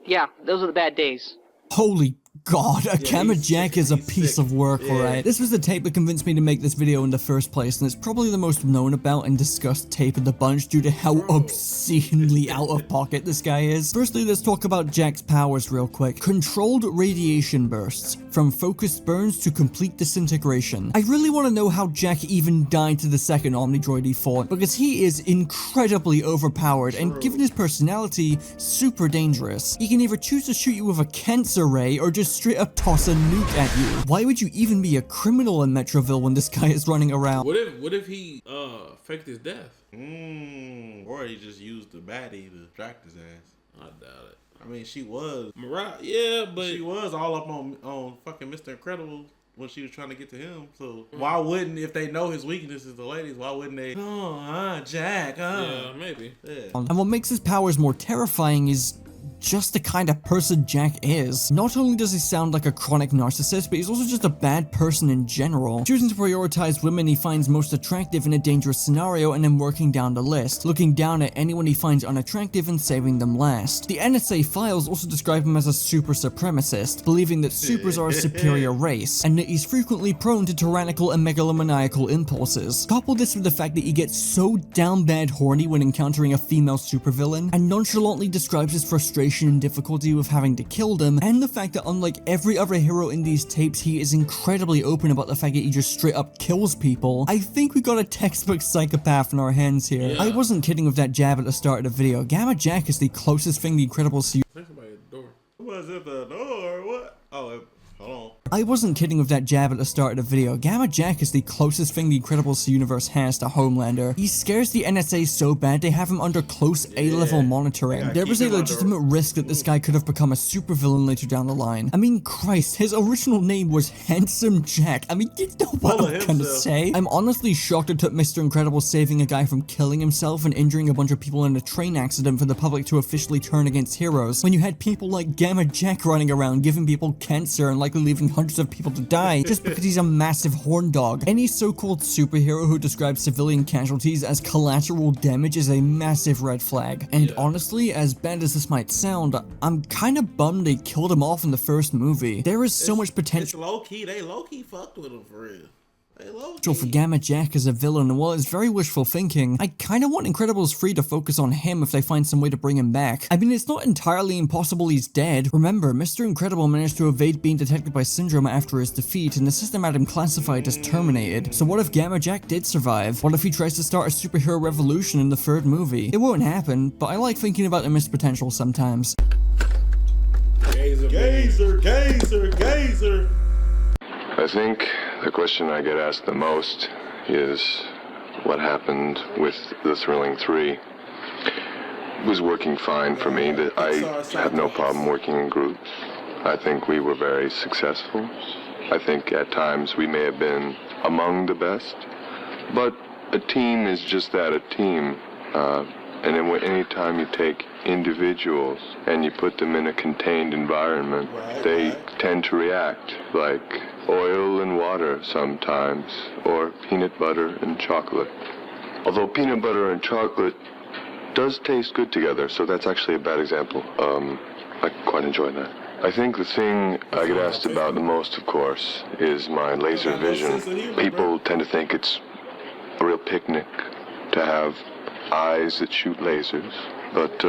Yeah, those are the bad days. Holy God, a Gamma Jack is a piece of work, alright. This was the tape that convinced me to make this video in the first place, and it's probably the most known about and discussed tape of the bunch due to how obscenely out of pocket this guy is. Firstly, let's talk about Jack's powers real quick. Controlled radiation bursts, from focused burns to complete disintegration. I really want to know how Jack even died to the second Omnidroid he fought, because he is incredibly overpowered, and given his personality, super dangerous. He can either choose to shoot you with a cancer ray, or just straight up toss a nuke at you. Why would you even be a criminal in Metroville when this guy is running around? What if he faked his death? Or he just used the baddie to distract his ass. I doubt it. I mean, she was. Yeah, but she was all up on fucking Mr. Incredible when she was trying to get to him. So why wouldn't, if they know his weaknesses, the ladies, why wouldn't they? Jack. Yeah, maybe. Yeah. And what makes his powers more terrifying is just the kind of person Jack is. Not only does he sound like a chronic narcissist, but he's also just a bad person in general, choosing to prioritize women he finds most attractive in a dangerous scenario and then working down the list, looking down at anyone he finds unattractive and saving them last. The NSA files also describe him as a super supremacist, believing that supers are a superior race, and that he's frequently prone to tyrannical and megalomaniacal impulses. Couple this with the fact that he gets so down bad horny when encountering a female supervillain, and nonchalantly describes his frustration and difficulty with having to kill them, and the fact that unlike every other hero in these tapes, he is incredibly open about the fact that he just straight up kills people. I think we got a textbook psychopath in our hands here. Yeah. I wasn't kidding with that jab at the start of the video. Gamma Jack is the closest thing the Incredibles to... Was it the door? What? Oh, hold on. I wasn't kidding with that jab at the start of the video. Gamma Jack is the closest thing the Incredibles universe has to Homelander. He scares the NSA so bad they have him under close A-level monitoring. There was a legitimate risk that this guy could have become a supervillain later down the line. I mean, Christ, his original name was Handsome Jack. I mean, you know what I'm gonna say. I'm honestly shocked it took Mr. Incredible saving a guy from killing himself and injuring a bunch of people in a train accident for the public to officially turn against heroes, when you had people like Gamma Jack running around giving people cancer and likely leaving hundreds of people to die just because he's a massive horn dog. Any so-called superhero who describes civilian casualties as collateral damage is a massive red flag. And honestly, as bad as this might sound, I'm kind of bummed they killed him off in the first movie. There is so much potential. It's low-key, they low-key fucked with him for real. For Gamma Jack as a villain, and while it's very wishful thinking, I kinda want Incredibles 3 to focus on him if they find some way to bring him back. I mean, it's not entirely impossible he's dead. Remember, Mr. Incredible managed to evade being detected by Syndrome after his defeat, and the system had him classified as terminated. So what if Gamma Jack did survive? What if he tries to start a superhero revolution in the third movie? It won't happen, but I like thinking about the missed potential sometimes. Gazer. I think the question I get asked the most is what happened with the Thrilling 3. It was working fine for me. I had no problem working in groups. I think we were very successful. I think at times we may have been among the best, but a team is just that, a team. And then any time you take individuals and you put them in a contained environment, they tend to react like oil and water sometimes, or peanut butter and chocolate. Although peanut butter and chocolate does taste good together, so that's actually a bad example. I quite enjoy that. I think the thing I get asked about the most, of course, is my laser vision. People tend to think it's a real picnic to have eyes that shoot lasers, but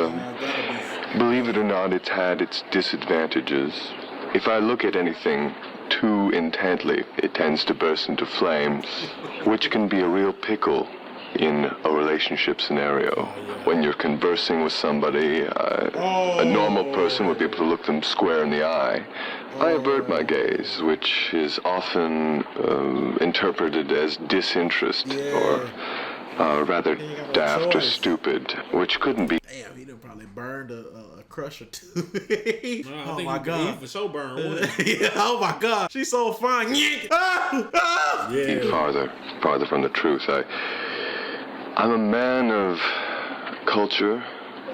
believe it or not, it's had its disadvantages. If I look at anything too intently, it tends to burst into flames, which can be a real pickle in a relationship scenario. When you're conversing with somebody, a normal person would be able to look them square in the eye. I avert my gaze, which is often interpreted as disinterest, or rather daft or stupid, which couldn't be. Damn, he done probably burned a crush or two. Oh my god. He for sure burned one. Yeah, oh my god. She's so fine. Yeah. Farther from the truth. I'm a man of culture,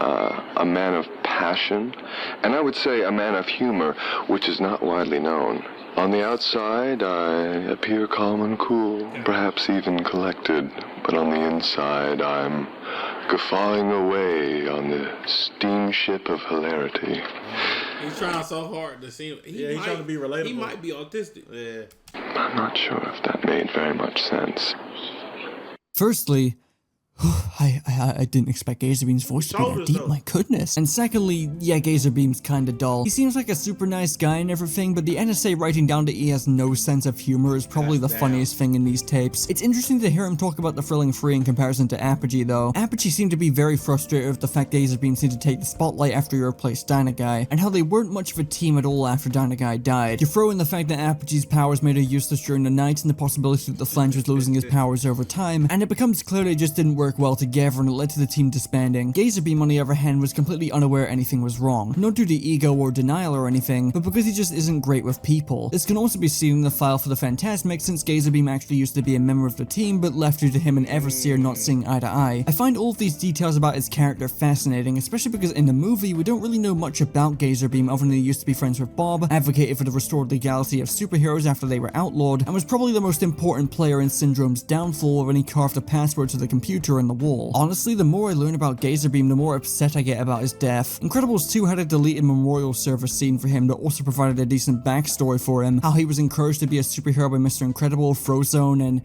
a man of passion, and I would say a man of humor, which is not widely known. On the outside, I appear calm and cool, perhaps even collected, but on the inside, I'm guffawing away on the steamship of hilarity. He's trying so hard to seem. He's trying to be relatable. He might be autistic. Yeah. I'm not sure if that made very much sense. Firstly, I didn't expect Gazerbeam's voice to be that deep, my goodness. And secondly, yeah, Gazerbeam's kinda dull. He seems like a super nice guy and everything, but the NSA writing down that he has no sense of humor is probably the funniest thing in these tapes. It's interesting to hear him talk about the Thrilling 3 in comparison to Apogee though. Apogee seemed to be very frustrated with the fact Gazerbeam seemed to take the spotlight after he replaced Dynaguy, and how they weren't much of a team at all after Dynaguy died. You throw in the fact that Apogee's powers made her useless during the night and the possibility that the Phylange was losing his powers over time, and it becomes clear they just didn't work well together and it led to the team disbanding. Gazerbeam on the other hand was completely unaware anything was wrong, not due to ego or denial or anything, but because he just isn't great with people. This can also be seen in the file for the Phantasmic, since Gazerbeam actually used to be a member of the team but left due to him and Everseer not seeing eye to eye. I find all of these details about his character fascinating, especially because in the movie we don't really know much about Gazerbeam other than he used to be friends with Bob, advocated for the restored legality of superheroes after they were outlawed, and was probably the most important player in Syndrome's downfall when he carved a password to the computer in the wall. Honestly, the more I learn about Gazerbeam, the more upset I get about his death. Incredibles 2 had a deleted memorial service scene for him that also provided a decent backstory for him, how he was encouraged to be a superhero by Mr. Incredible, Frozone, and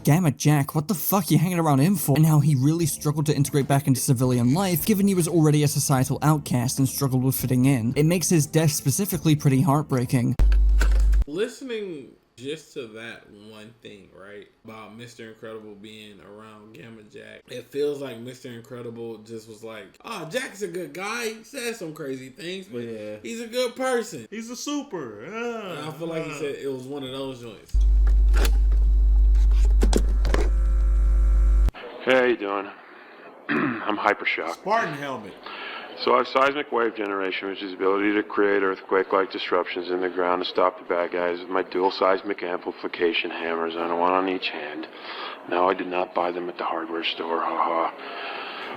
Gamma Jack, what the fuck are you hanging around him for? And how he really struggled to integrate back into civilian life, given he was already a societal outcast and struggled with fitting in. It makes his death specifically pretty heartbreaking. Listening just to that one thing, right, about Mr. Incredible being around Gamma Jack, it feels like Mr. Incredible just was like, oh, Jack's a good guy, he says some crazy things, but he's a good person. He's a super. And I feel like he said it was one of those joints. Hey, how you doing? I'm Hypershock. Spartan helmet. So I have seismic wave generation, which is the ability to create earthquake-like disruptions in the ground to stop the bad guys with my dual seismic amplification hammers on one on each hand. No, I did not buy them at the hardware store, haha.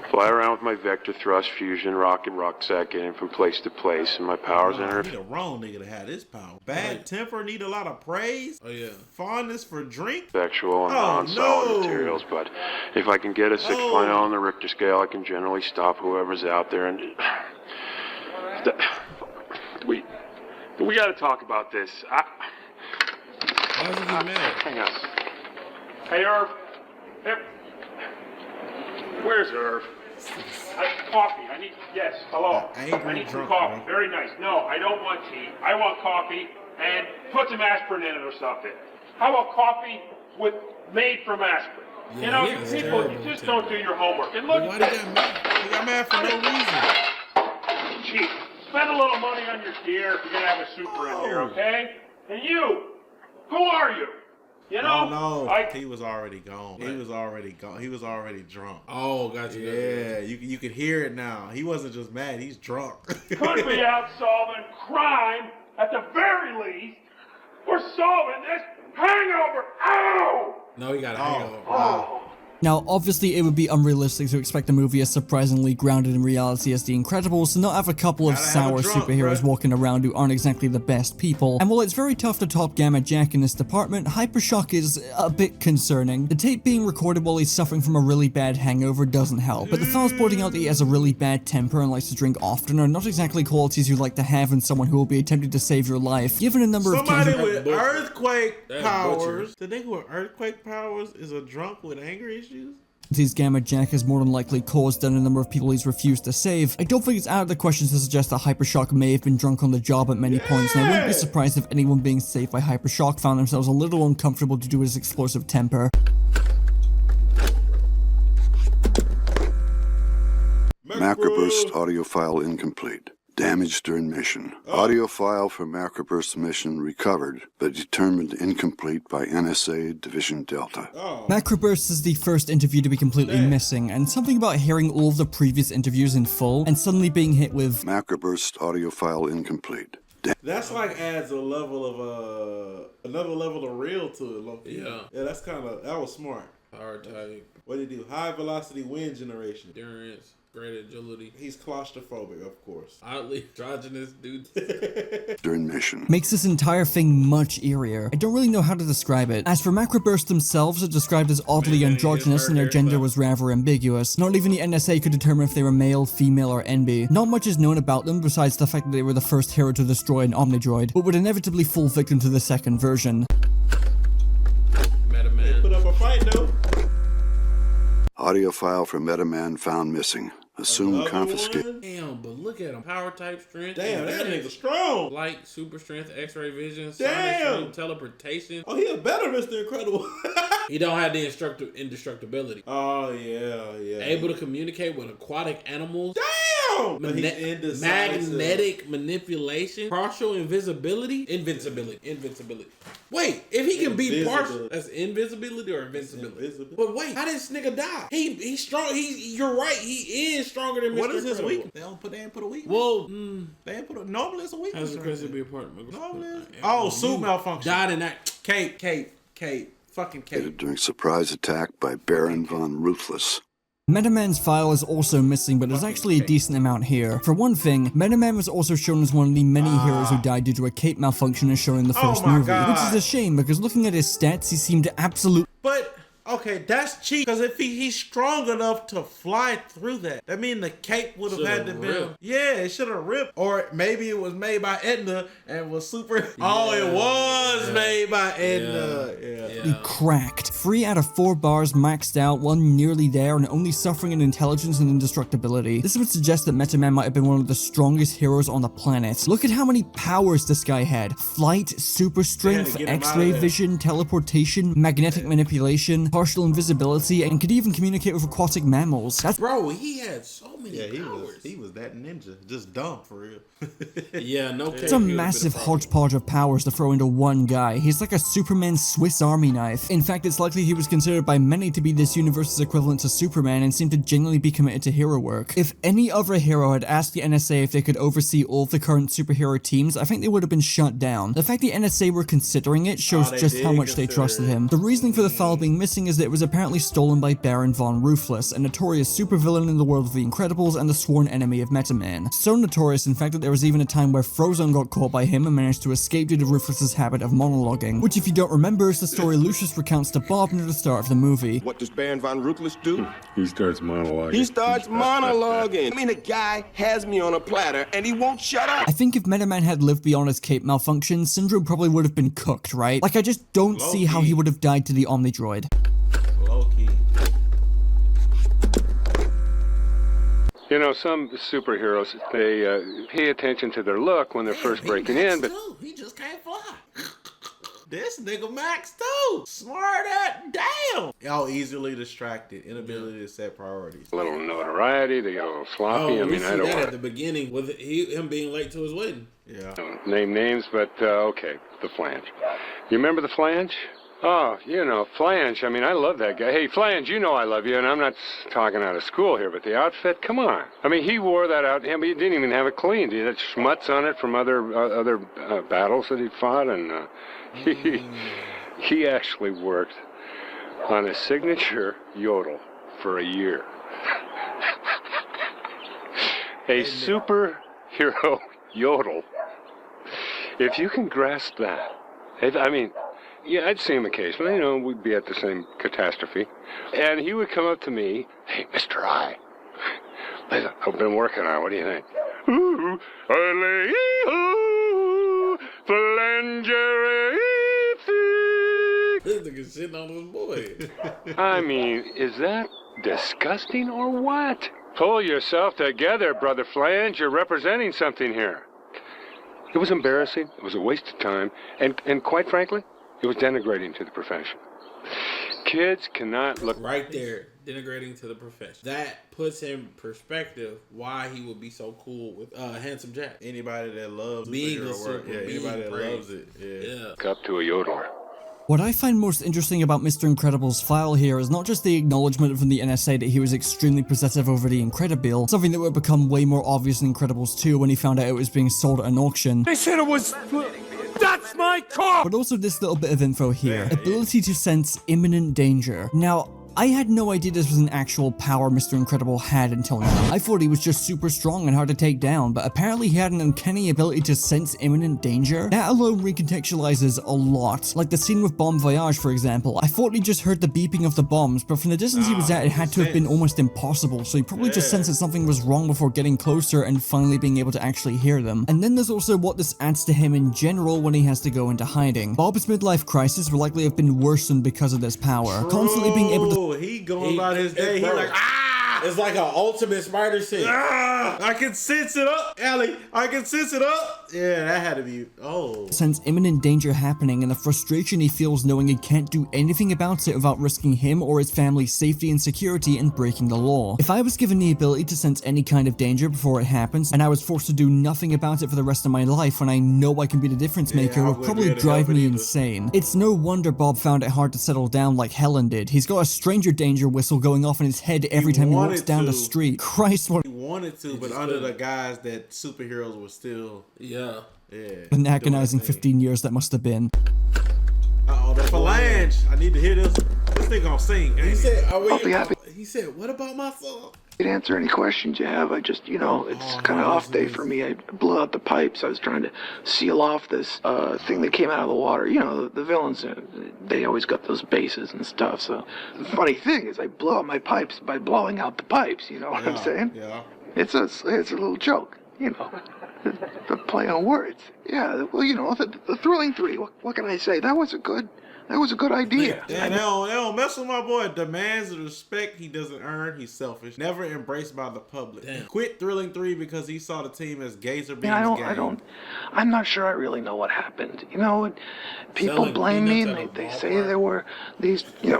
Fly around with my vector thrust fusion rocket rucksack, getting from place to place, and my powers enter. Need a wrong nigga to have this power. Bad temper, need a lot of praise. Oh yeah. Fondness for drink. Sexual and non-solid materials, but if I can get a 6.0 on the Richter scale, I can generally stop whoever's out there. And we got to talk about this. Why is he getting mad? Hang on. Hey, Irv. Hey. Where's Irv? Coffee. I need. Yes. Hello. I need some coffee. Very nice. No, I don't want tea. I want coffee and put some aspirin in it or something. How about coffee with made from aspirin? Yeah, you know, you people, you just don't do your homework. And look. Why did he got mad for no reason? Chief, spend a little money on your gear if you're gonna have a super in here, okay? And you, who are you? You know? Oh no, he was already gone. He was already gone. He was already drunk. Oh, gotcha. Yeah, you can hear it now. He wasn't just mad. He's drunk. Could be out solving crime at the very least. We're solving this hangover. Ow! No, he got a hangover. Oh. Now, obviously, it would be unrealistic to expect a movie as surprisingly grounded in reality as The Incredibles to not have a couple of sour superheroes walking around who aren't exactly the best people. And while it's very tough to top Gamma Jack in this department, Hypershock is a bit concerning. The tape being recorded while he's suffering from a really bad hangover doesn't help, but the thoughts pointing out that he has a really bad temper and likes to drink often are not exactly qualities you'd like to have in someone who will be attempting to save your life, given a number of cases. Somebody with earthquake powers. The nigga with earthquake powers is a drunk with anger issues? Gamma Jack has more than likely caused down a number of people he's refused to save. I don't think it's out of the question to suggest that Hypershock may have been drunk on the job at many points, and I wouldn't be surprised if anyone being saved by Hypershock found themselves a little uncomfortable due to his explosive temper. Macroburst audio file incomplete. Damaged during mission. Audio file for Macroburst mission recovered, but determined incomplete by NSA Division Delta. Macroburst is the first interview to be completely missing, and something about hearing all of the previous interviews in full and suddenly being hit with Macroburst audio file incomplete. That's like adds a level of another level of real to it. Low-key. Yeah, that was smart. Power type. What did he do? High velocity wind generation. Endurance. Great agility. He's claustrophobic, of course. Oddly androgynous, dude. During mission. Makes this entire thing much eerier. I don't really know how to describe it. As for Macroburst themselves, they're described as oddly androgynous and their gender was rather ambiguous. Not even the NSA could determine if they were male, female, or NB. Not much is known about them besides the fact that they were the first hero to destroy an Omnidroid, but would inevitably fall victim to the second version. Metaman. They put up a fight though. Audio file for Metaman found missing. Assumed confiscated. Damn, but look at him. Power type, strength. Damn, that nigga strong. Light, super strength, x-ray vision, damn. sonic strength, teleportation. Oh, he a better Mr. Incredible. He don't have the indestructibility. Oh, yeah. Able to communicate with aquatic animals. Damn! Magnetic manipulation. Partial invisibility. Invincibility. Wait, if he can be partial, that's invisibility or invincibility. But wait, how did this nigga die? He's strong. You're right. He is stronger than Mr. What is his Incredible. weakness? They ain't put a weakness. Well, they ain't put a normally it's a weakness. How's the crazy to be a part of Oh, suit malfunction. Died in that. Kate. Fucking Kate. During surprise attack by Baron von Ruthless. Metaman's file is also missing, but there's actually a decent amount here. For one thing, Metaman was also shown as one of the many heroes who died due to a cape malfunction as shown in the first movie. Which is a shame, because looking at his stats, he seemed absolute. But, okay, that's cheap, because if he's strong enough to fly through that means the cape would have had to be. Yeah, it should have ripped. Or maybe it was made by Edna and was super. Yeah. Oh, it was made by Edna. He cracked. 3 out of 4 bars maxed out, 1 nearly there, and only suffering in intelligence and indestructibility. This would suggest that Metaman might have been one of the strongest heroes on the planet. Look at how many powers this guy had. Flight, super strength, x-ray vision, teleportation, magnetic manipulation, partial invisibility, and could even communicate with aquatic mammals. Bro, he had so many powers. He was that ninja. Just dumb, for real. It's a massive hodgepodge of powers to throw into one guy. He's like a Superman Swiss Army knife. In fact, it's likely he was considered by many to be this universe's equivalent to Superman and seemed to genuinely be committed to hero work. If any other hero had asked the NSA if they could oversee all of the current superhero teams, I think they would have been shut down. The fact the NSA were considering it shows just how much they trusted him. The reasoning for the file being missing is that it was apparently stolen by Baron von Ruthless, a notorious supervillain in the world of the Incredibles and the sworn enemy of Metaman. So notorious, in fact, that there was even a time where Frozone got caught by him and managed to escape due to Ruthless's habit of monologuing, which, if you don't remember, is the story Lucius recounts to Bob near the start of the movie. What does Baron von Ruthless do? He starts monologuing. I mean, the guy has me on a platter and he won't shut up. I think if Metaman had lived beyond his cape malfunction, Syndrome probably would have been cooked, right? Like, I just don't see how he would have died to the Omnidroid. You know, some superheroes, they pay attention to their look when they're first breaking in, but... He just can't fly. This nigga Max too. Smart at damn. Y'all easily distracted. Inability to set priorities. A little notoriety, they get a little sloppy. Oh, I mean, I don't that want at the beginning with him being late to his wedding. Yeah. name names, but okay, the Flange. You remember the Flange? Oh, you know, Flange. I mean, I love that guy. Hey, Flange, you know I love you, and I'm not talking out of school here, but the outfit, come on. I mean, he wore that out. He didn't even have it cleaned. He had schmutz on it from other battles that he'd fought, and he actually worked on a signature yodel for a year. A superhero yodel. If you can grasp that, I mean, yeah, I'd see him occasionally, you know, we'd be at the same catastrophe. And he would come up to me, hey, Mr. I, I've been working on it, what do you think? Ooh, This nigga's sitting on his boy. I mean, is that disgusting or what? Pull yourself together, Brother Flange. You're representing something here. It was embarrassing. It was a waste of time. And quite frankly, it was denigrating to the profession. Kids cannot look... Right there, denigrating to the profession. That puts in perspective why he would be so cool with Handsome Jack. Anybody that loves being a work, yeah, anybody that loves it. Yeah. Up to a yodeler. What I find most interesting about Mr. Incredible's file here is not just the acknowledgement from the NSA that he was extremely possessive over the Incredible, something that would become way more obvious in Incredibles 2 when he found out it was being sold at an auction. They said it was... That's my car! But also this little bit of info here. Ability to sense imminent danger. Now, I had no idea this was an actual power Mr. Incredible had until now. I thought he was just super strong and hard to take down, but apparently he had an uncanny ability to sense imminent danger. That alone recontextualizes a lot. Like the scene with Bon Voyage, for example. I thought he just heard the beeping of the bombs, but from the distance he was at, it had to have been almost impossible, so he probably just sensed that something was wrong before getting closer and finally being able to actually hear them. And then there's also what this adds to him in general when he has to go into hiding. Bob's midlife crisis will likely have been worsened because of this power. Constantly being able to... He going about his day. He like, it's like an ultimate spider sense. I can sense it up, Allie. I can sense it up. Yeah, that had to be. sense imminent danger happening and the frustration he feels knowing he can't do anything about it without risking him or his family's safety and security and breaking the law. If I was given the ability to sense any kind of danger before it happens, and I was forced to do nothing about it for the rest of my life when I know I can be the difference maker, it would probably drive me insane. It's no wonder Bob found it hard to settle down like Helen did. He's got a stranger danger whistle going off in his head every time he walks down the street. Christ, what... He wanted to, but under the guise that superheroes were still... Yeah. An agonizing 15 years that must have been. Uh-oh, the Phylange. I need to hear this. This thing gonna sing. He said, I'll be happy. He said, what about my song? To answer any questions you have. I just, you know, it's kind of off day for me. I blew out the pipes. I was trying to seal off this thing that came out of the water. You know, the villains, they always got those bases and stuff. So the funny thing is I blow out my pipes by blowing out the pipes. You know what I'm saying? Yeah. It's a little joke, you know. The play on words. Yeah, well, you know, the Thrilling Three, what can I say? That was a good idea. Yeah, they don't mess with my boy. Demands the respect he doesn't earn. He's selfish. Never embraced by the public. Damn. Quit Thrilling 3 because he saw the team as Gazerbeam's game. I'm not sure I really know what happened. You know, people blame me and they say there were these, you know,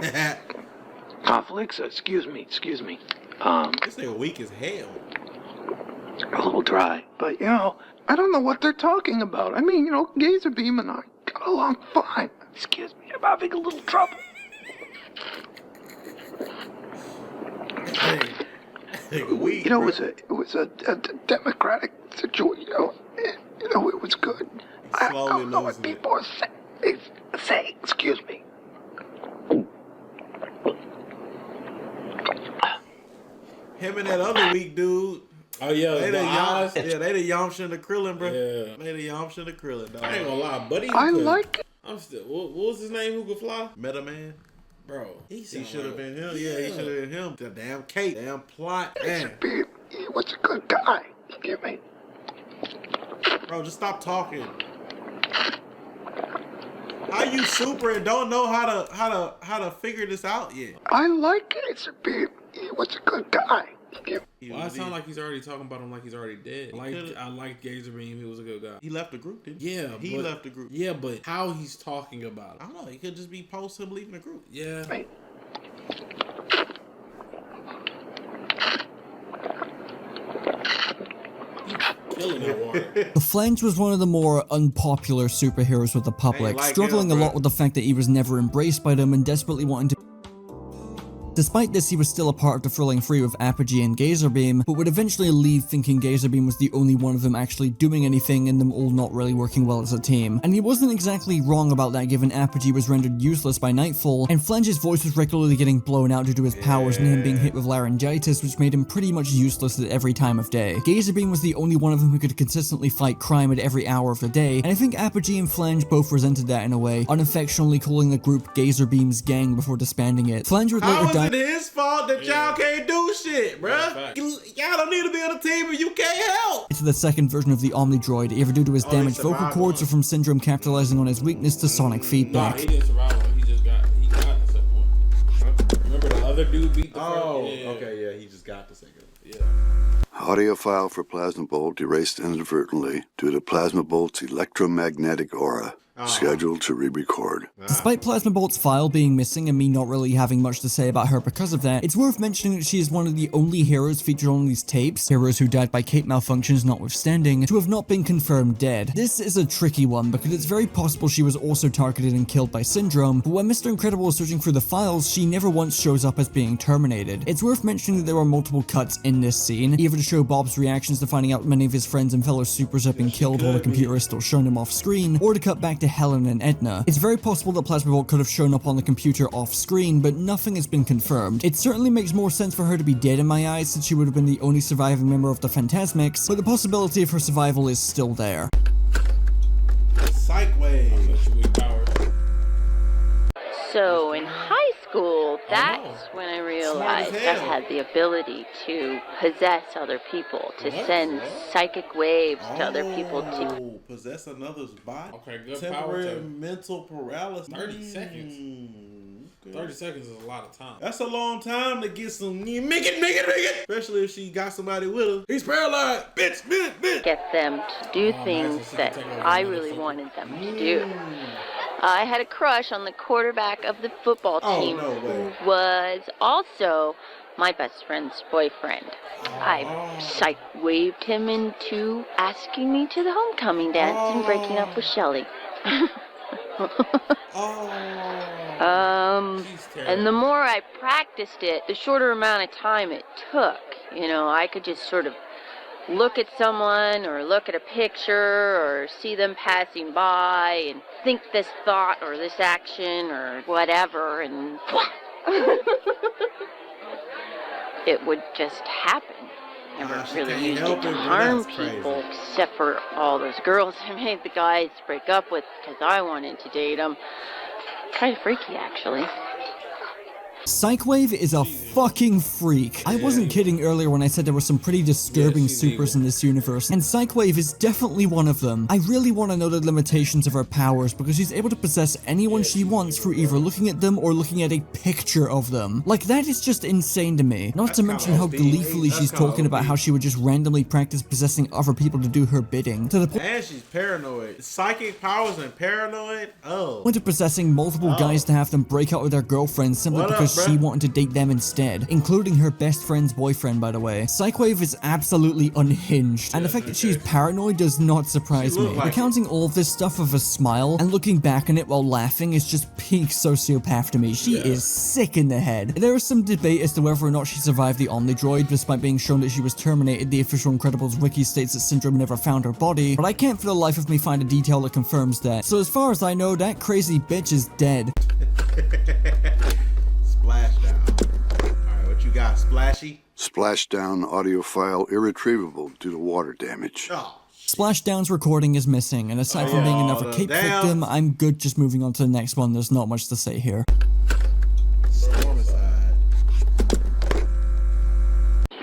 conflicts. Excuse me. This nigga weak as hell. A little dry, but you know, I don't know what they're talking about. I mean, you know, Gazerbeam and I got along fine. Excuse me, I'm having a little trouble. You know, it was a democratic situation. You know, it was good. I don't know what people are saying. Excuse me. Him and that other weak dude. Oh yeah, they the Yamcha and the Krillin, bro. Yeah, they the Yamcha and the Krillin. Dog. I ain't gonna lie, buddy. I like it. I'm still. What was his name? Who could fly? Metaman. Bro, he should have been him. Yeah, he should have been him. The damn cake, damn plot. Man. He was a good guy. Excuse me. Bro, just stop talking. How you super and don't know how to figure this out yet? I like Gazerbeam. He was a good guy. Why it sound like he's already talking about him like he's already dead? I like Gazerbeam. He was a good guy. He left the group, didn't he? Yeah, he left the group. Yeah, but how he's talking about it? I don't know. He could just be post him leaving the group. Yeah. Right. The Phylange was one of the more unpopular superheroes with the public, struggling a lot with the fact that he was never embraced by them and desperately wanting to. Despite this, he was still a part of the Thrilling Three with Apogee and Gazerbeam, but would eventually leave thinking Gazerbeam was the only one of them actually doing anything and them all not really working well as a team. And he wasn't exactly wrong about that, given Apogee was rendered useless by nightfall, and Phylange's voice was regularly getting blown out due to his powers and him being hit with laryngitis, which made him pretty much useless at every time of day. Gazerbeam was the only one of them who could consistently fight crime at every hour of the day, and I think Apogee and Phylange both resented that in a way, unaffectionately calling the group Gazerbeam's gang before disbanding it. Phylange would later die. It's his fault that y'all can't do shit, bruh. Y'all don't need to be on a team if you can't help. To the second version of the Omnidroid, either due to his damaged vocal cords or from Syndrome capitalizing on his weakness to sonic feedback. Nah, he didn't survive one. He got the second one. Remember the other dude beat the first? Okay, yeah, he just got the second one. Yeah. Audio file for Plasmabolt erased inadvertently due to Plasmabolt's electromagnetic aura. Scheduled to re-record. Despite Plasmabolt's file being missing and me not really having much to say about her because of that, it's worth mentioning that she is one of the only heroes featured on these tapes, heroes who died by cape malfunctions notwithstanding, to have not been confirmed dead. This is a tricky one because it's very possible she was also targeted and killed by Syndrome, but when Mr. Incredible is searching through the files, she never once shows up as being terminated. It's worth mentioning that there are multiple cuts in this scene, either to show Bob's reactions to finding out many of his friends and fellow supers have been killed while the computer is still showing them off screen, or to cut back to Helen and Edna. It's very possible that Plasmabolt could have shown up on the computer off screen, but nothing has been confirmed. It certainly makes more sense for her to be dead in my eyes, since she would have been the only surviving member of the Phantasmics, but the possibility of her survival is still there. Psycwave. So in high school, that's when I realized I had the ability to possess other people, to send psychic waves to other people to possess another's body. Okay, good temporary power. Mental paralysis. 30 seconds. 30 seconds is a lot of time. That's a long time to get some make it. Especially if she got somebody with her. He's paralyzed. Bitch. Get them to do things that I really wanted them to do. I had a crush on the quarterback of the football team, who was also my best friend's boyfriend. I psych-waved him into asking me to the homecoming dance and breaking up with Shelly. And the more I practiced it, the shorter amount of time it took. You know, I could just sort of look at someone or look at a picture or see them passing by and think this thought or this action or whatever, and it would just happen. Never really used it to harm people, except for all those girls I made the guys break up with because I wanted to date them. Kind of freaky, actually. Psycwave is a fucking freak. I wasn't kidding earlier when I said there were some pretty disturbing supers in this universe, and Psycwave is definitely one of them. I really want to know the limitations of her powers, because she's able to possess anyone she wants through either looking at them or looking at a picture of them. Like, that is just insane to me. Not to mention how gleefully she's talking about how she would just randomly practice possessing other people to do her bidding. To the point and she's paranoid. Psychic powers and paranoid? Went to possessing multiple guys to have them break out with their girlfriends simply because she wanted to date them instead, including her best friend's boyfriend, by the way. Psycwave is absolutely unhinged, and the fact that she's paranoid does not surprise me. Recounting all of this stuff with a smile and looking back on it while laughing is just peak sociopath to me. She is sick in the head. There is some debate as to whether or not she survived the Omnidroid, despite being shown that she was terminated. The official Incredibles wiki states that Syndrome never found her body, but I can't for the life of me find a detail that confirms that. So as far as I know, that crazy bitch is dead. Splashdown. Alright, what you got, Splashy? Splashdown audio file irretrievable due to water damage. Splashdown's recording is missing, and aside from being another cape victim, I'm good just moving on to the next one. There's not much to say here.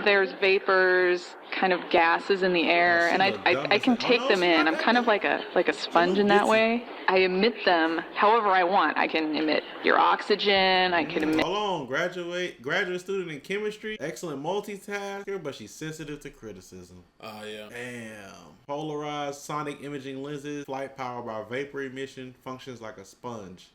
There's vapors kind of gases in the air, and I can take them in. I'm kind of like a sponge in that way. I emit them however I want. I can emit your oxygen. I can emit. Hold on, graduate student in chemistry, excellent multitasker, but she's sensitive to criticism. Oh yeah. Damn. Polarized sonic imaging lenses, flight powered by vapor emission, functions like a sponge.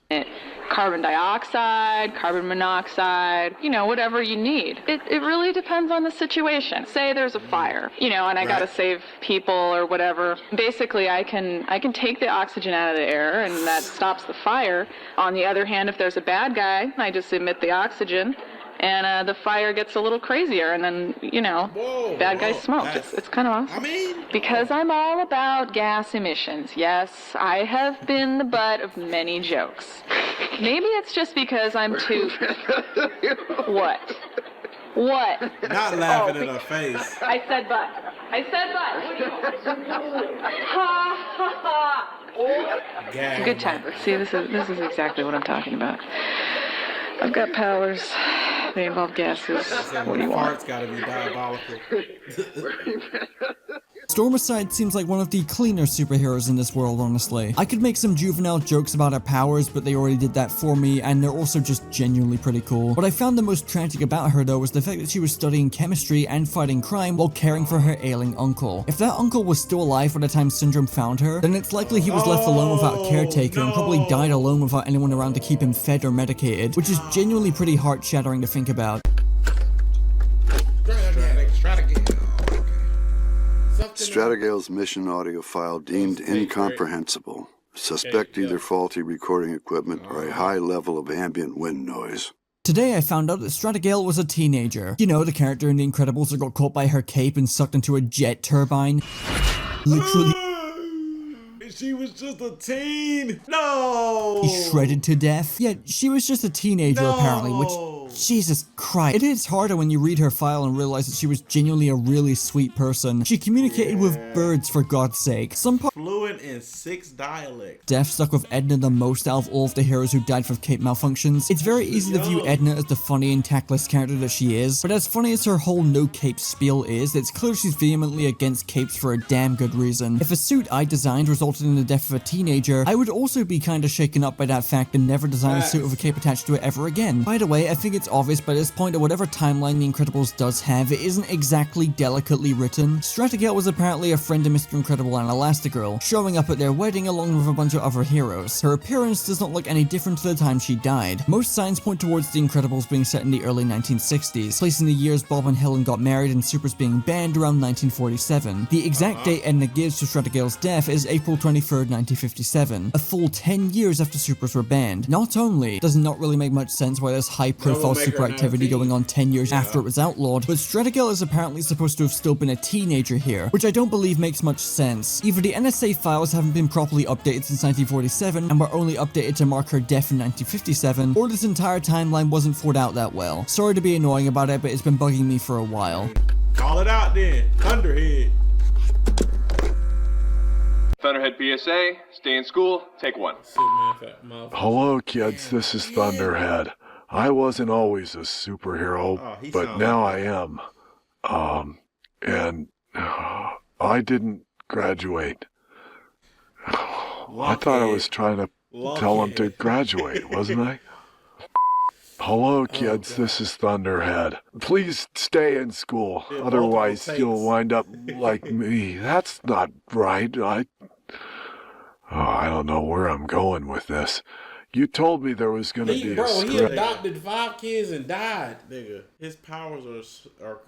Carbon dioxide, carbon monoxide, you know, whatever you need. It really depends on the situation. Say there's a fire, you know, and I gotta save people or whatever. Basically, I can take the oxygen out of the air, and that stops the fire. On the other hand, if there's a bad guy, I just emit the oxygen, and the fire gets a little crazier, and then, you know, bad guys smoke. It's kind of awesome. I mean, because I'm all about gas emissions. Yes, I have been the butt of many jokes. Maybe it's just because I'm too... What? What? Not laughing in her face. I said butt. Ha ha ha. It's a good time. See, this is exactly what I'm talking about. I've got powers. They involve gases. What do you want? Fart's gotta be diabolical. Stormicide seems like one of the cleaner superheroes in this world, honestly. I could make some juvenile jokes about her powers, but they already did that for me, and they're also just genuinely pretty cool. What I found the most tragic about her, though, was the fact that she was studying chemistry and fighting crime while caring for her ailing uncle. If that uncle was still alive by the time Syndrome found her, then it's likely he was left alone without a caretaker and probably died alone without anyone around to keep him fed or medicated, which is genuinely pretty heart-shattering to think about. Stratogale's mission audio file deemed incomprehensible. Suspect either faulty recording equipment or a high level of ambient wind noise. Today I found out that Stratogale was a teenager. You know, the character in The Incredibles that got caught by her cape and sucked into a jet turbine. Literally... She was just a teen. No. He shredded to death. Yet she was just a teenager apparently, which, Jesus Christ. It hits harder when you read her file and realize that she was genuinely a really sweet person. She communicated with birds, for God's sake. Fluent in 6 dialects. Death stuck with Edna the most out of all of the heroes who died from cape malfunctions. It's very easy to view Edna as the funny and tactless character that she is, but as funny as her whole no cape spiel is, it's clear she's vehemently against capes for a damn good reason. If a suit I designed resulted in the death of a teenager, I would also be kinda shaken up by that fact and never design a suit with a cape attached to it ever again. By the way, I think it's obvious by this point that whatever timeline The Incredibles does have, it isn't exactly delicately written. Stratogale was apparently a friend of Mr. Incredible and Elastigirl, showing up at their wedding along with a bunch of other heroes. Her appearance does not look any different to the time she died. Most signs point towards The Incredibles being set in the early 1960s, placing the years Bob and Helen got married and Supers being banned around 1947. The exact date Edna gives to Stratogale's death is April 23rd, 1957, a full 10 years after Supers were banned. Not only does it not really make much sense why there's high-profile super activity going on 10 years after it was outlawed, but Stratogale is apparently supposed to have still been a teenager here, which I don't believe makes much sense. Either the NSA files haven't been properly updated since 1947 and were only updated to mark her death in 1957, or this entire timeline wasn't thought out that well. Sorry to be annoying about it, but it's been bugging me for a while. Call it out then, Thunderhead. Thunderhead PSA, stay in school, take 1. Hello kids, this is Thunderhead. I wasn't always a superhero, but now I am. And I didn't graduate. I thought I was trying to tell him to graduate, wasn't I? Hello kids, this is Thunderhead. Please stay in school, otherwise you'll wind up like me. That's not right. I don't know where I'm going with this. You told me there was going to be a script. He adopted 5 kids and died. Nigga, his powers are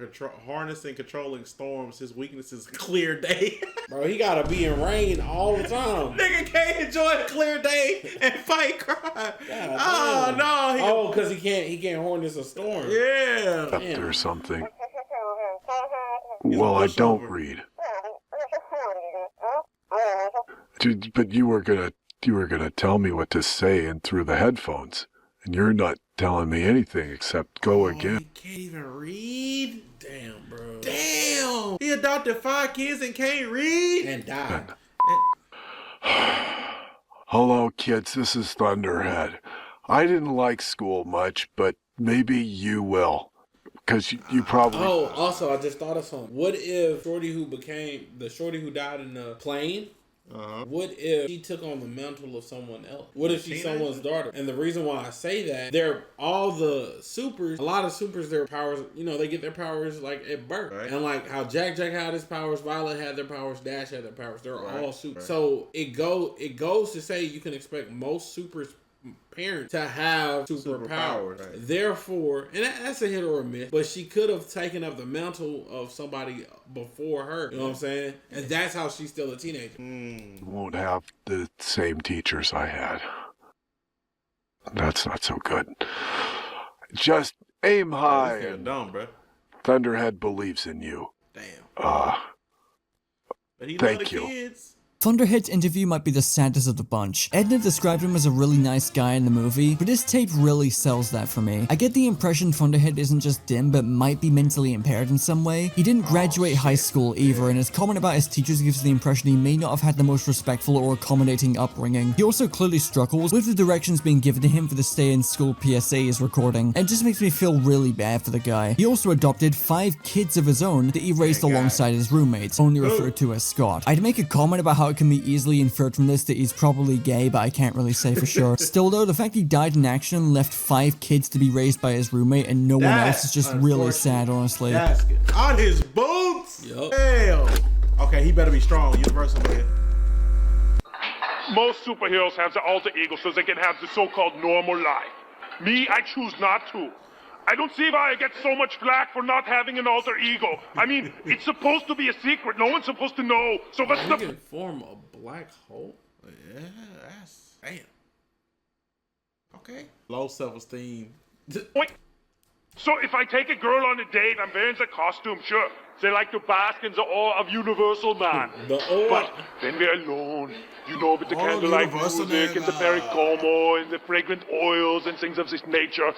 harnessing, controlling storms. His weakness is clear day. Bro, he gotta be in rain all the time. Nigga can't enjoy a clear day and fight crime. Oh no! Because he can't harness a storm. Yeah. Or something. Well, I don't read. Dude, but you were gonna tell me what to say in through the headphones, and you're not telling me anything except go again. He can't even read. Damn, bro. Damn. He adopted 5 kids and can't read and died. Hello, kids. This is Thunderhead. I didn't like school much, but maybe you will. because you probably... Oh, also, I just thought of something. What if Shorty who died in the plane, what if she took on the mantle of someone else? What if she's someone's daughter? And the reason why I say that, a lot of supers, their powers, they get their powers like at birth. Right. And like how Jack had his powers, Violet had their powers, Dash had their powers. They're all supers. Right. So it goes to say you can expect most supers parent to have superpowers. Right. Therefore, and that's a hit or a miss, but she could have taken up the mantle of somebody before her. You know what I'm saying? And that's how she's still a teenager. Won't have the same teachers I had. That's not so good. Just aim high. You're dumb, bro. Thunderhead believes in you. Damn. But he thank you. Kids. Thunderhead's interview might be the saddest of the bunch. Edna described him as a really nice guy in the movie, but this tape really sells that for me. I get the impression Thunderhead isn't just dim, but might be mentally impaired in some way. He didn't graduate high school either, and his comment about his teachers gives the impression he may not have had the most respectful or accommodating upbringing. He also clearly struggles with the directions being given to him for the stay-in-school PSA he's recording, and it just makes me feel really bad for the guy. He also adopted 5 kids of his own that he raised alongside his roommates, only referred to as Scott. I'd make a comment about how it can be easily inferred from this that he's probably gay, but I can't really say for sure. Still though, the fact he died in action and left 5 kids to be raised by his roommate and no one else is just really sad, honestly. On his boots! Hell! Okay, he better be strong. Universal man. Most superheroes have the alter ego so they can have the so-called normal life. Me, I choose not to. I don't see why I get so much flack for not having an alter ego. I mean, it's supposed to be a secret. No one's supposed to know. So what's You can form a black hole? Yeah, that's... Damn. Okay. Low self-esteem. Wait. So if I take a girl on a date, I'm wearing the costume, sure. They like to bask in the awe of Universal Man. But then we're alone, with the candlelight music and the pericomo and the fragrant oils and things of this nature.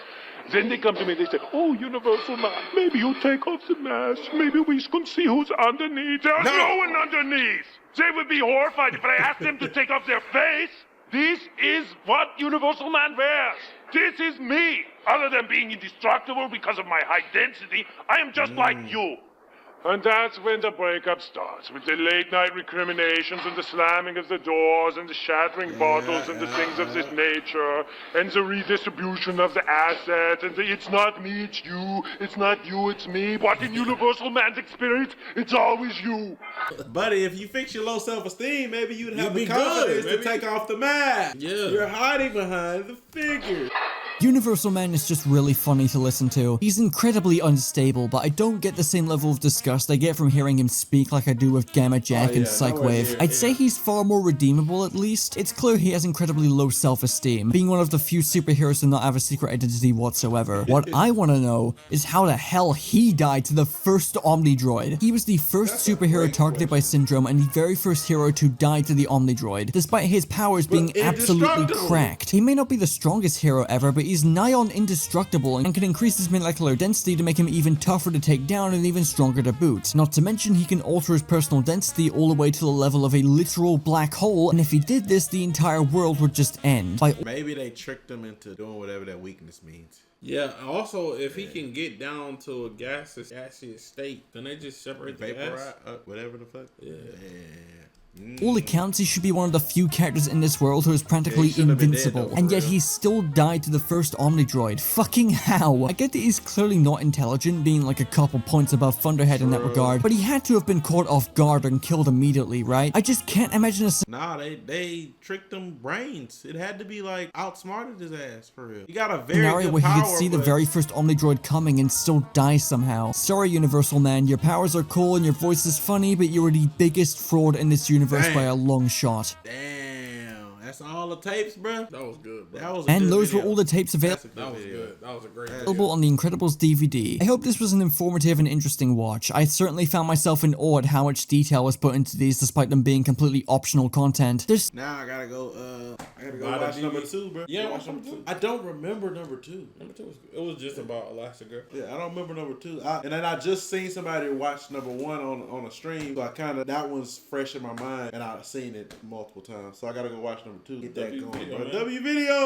Then they come to me and they say, oh, Universal Man, maybe you take off the mask. Maybe we can see who's underneath. There's no one underneath. They would be horrified if I asked them to take off their face. This is what Universal Man wears. This is me. Other than being indestructible because of my high density, I am just like you. And that's when the breakup starts, with the late-night recriminations and the slamming of the doors and the shattering bottles and the things of this nature and the redistribution of the assets and the it's not me, it's you, it's not you, it's me. But in Universal Man's experience, it's always you. Buddy, if you fix your low self-esteem, maybe you'd have the confidence to take off the mask. Yeah. You're hiding behind the figure. Universal Man is just really funny to listen to. He's incredibly unstable, but I don't get the same level of disgust I get from hearing him speak like I do with Gamma Jack and Psycwave. I'd say he's far more redeemable at least. It's clear he has incredibly low self-esteem, being one of the few superheroes to not have a secret identity whatsoever. What I want to know is how the hell he died to the first Omnidroid. He was the first superhero targeted by Syndrome and the very first hero to die to the Omnidroid, despite his powers being absolutely cracked. He may not be the strongest hero ever, but he's nigh on indestructible and can increase his molecular density to make him even tougher to take down and even stronger to boot. Not to mention he can alter his personal density all the way to the level of a literal black hole, and if he did this, the entire world would just end. Maybe they tricked him into doing whatever that weakness means. Yeah, also, if he can get down to a gaseous state, then they just separate the gas. Whatever the fuck. Yeah. All accounts, he should be one of the few characters in this world who is practically invincible, and yet he still died to the first Omnidroid. Fucking how? I get that he's clearly not intelligent, being like a couple points above Thunderhead in that regard, but he had to have been caught off guard and killed immediately, right? I just can't imagine a... Nah, they tricked him brains. It had to be like outsmarted his ass for real. He got a very scenario where he could see the very first Omnidroid coming and still die somehow. Sorry, Universal Man, your powers are cool and your voice is funny, but you are the biggest fraud in this universe by a long shot. Damn, that's all the tapes, bro. That was good, bro. That was and those were all the tapes available. That was good. That was a great video. Available on the Incredibles DVD. I hope this was an informative and interesting watch. I certainly found myself in awe at how much detail was put into these, despite them being completely optional content. Now I gotta go watch number 2, bro. Yeah, watch number 2. I don't remember number 2. Number 2 was good. It was just about Elastigirl. Yeah, I don't remember number 2. And then I just seen somebody watch number 1 on a stream, so that one's fresh in my mind, and I've seen it multiple times. So I gotta go watch number 2. Get that going. W video.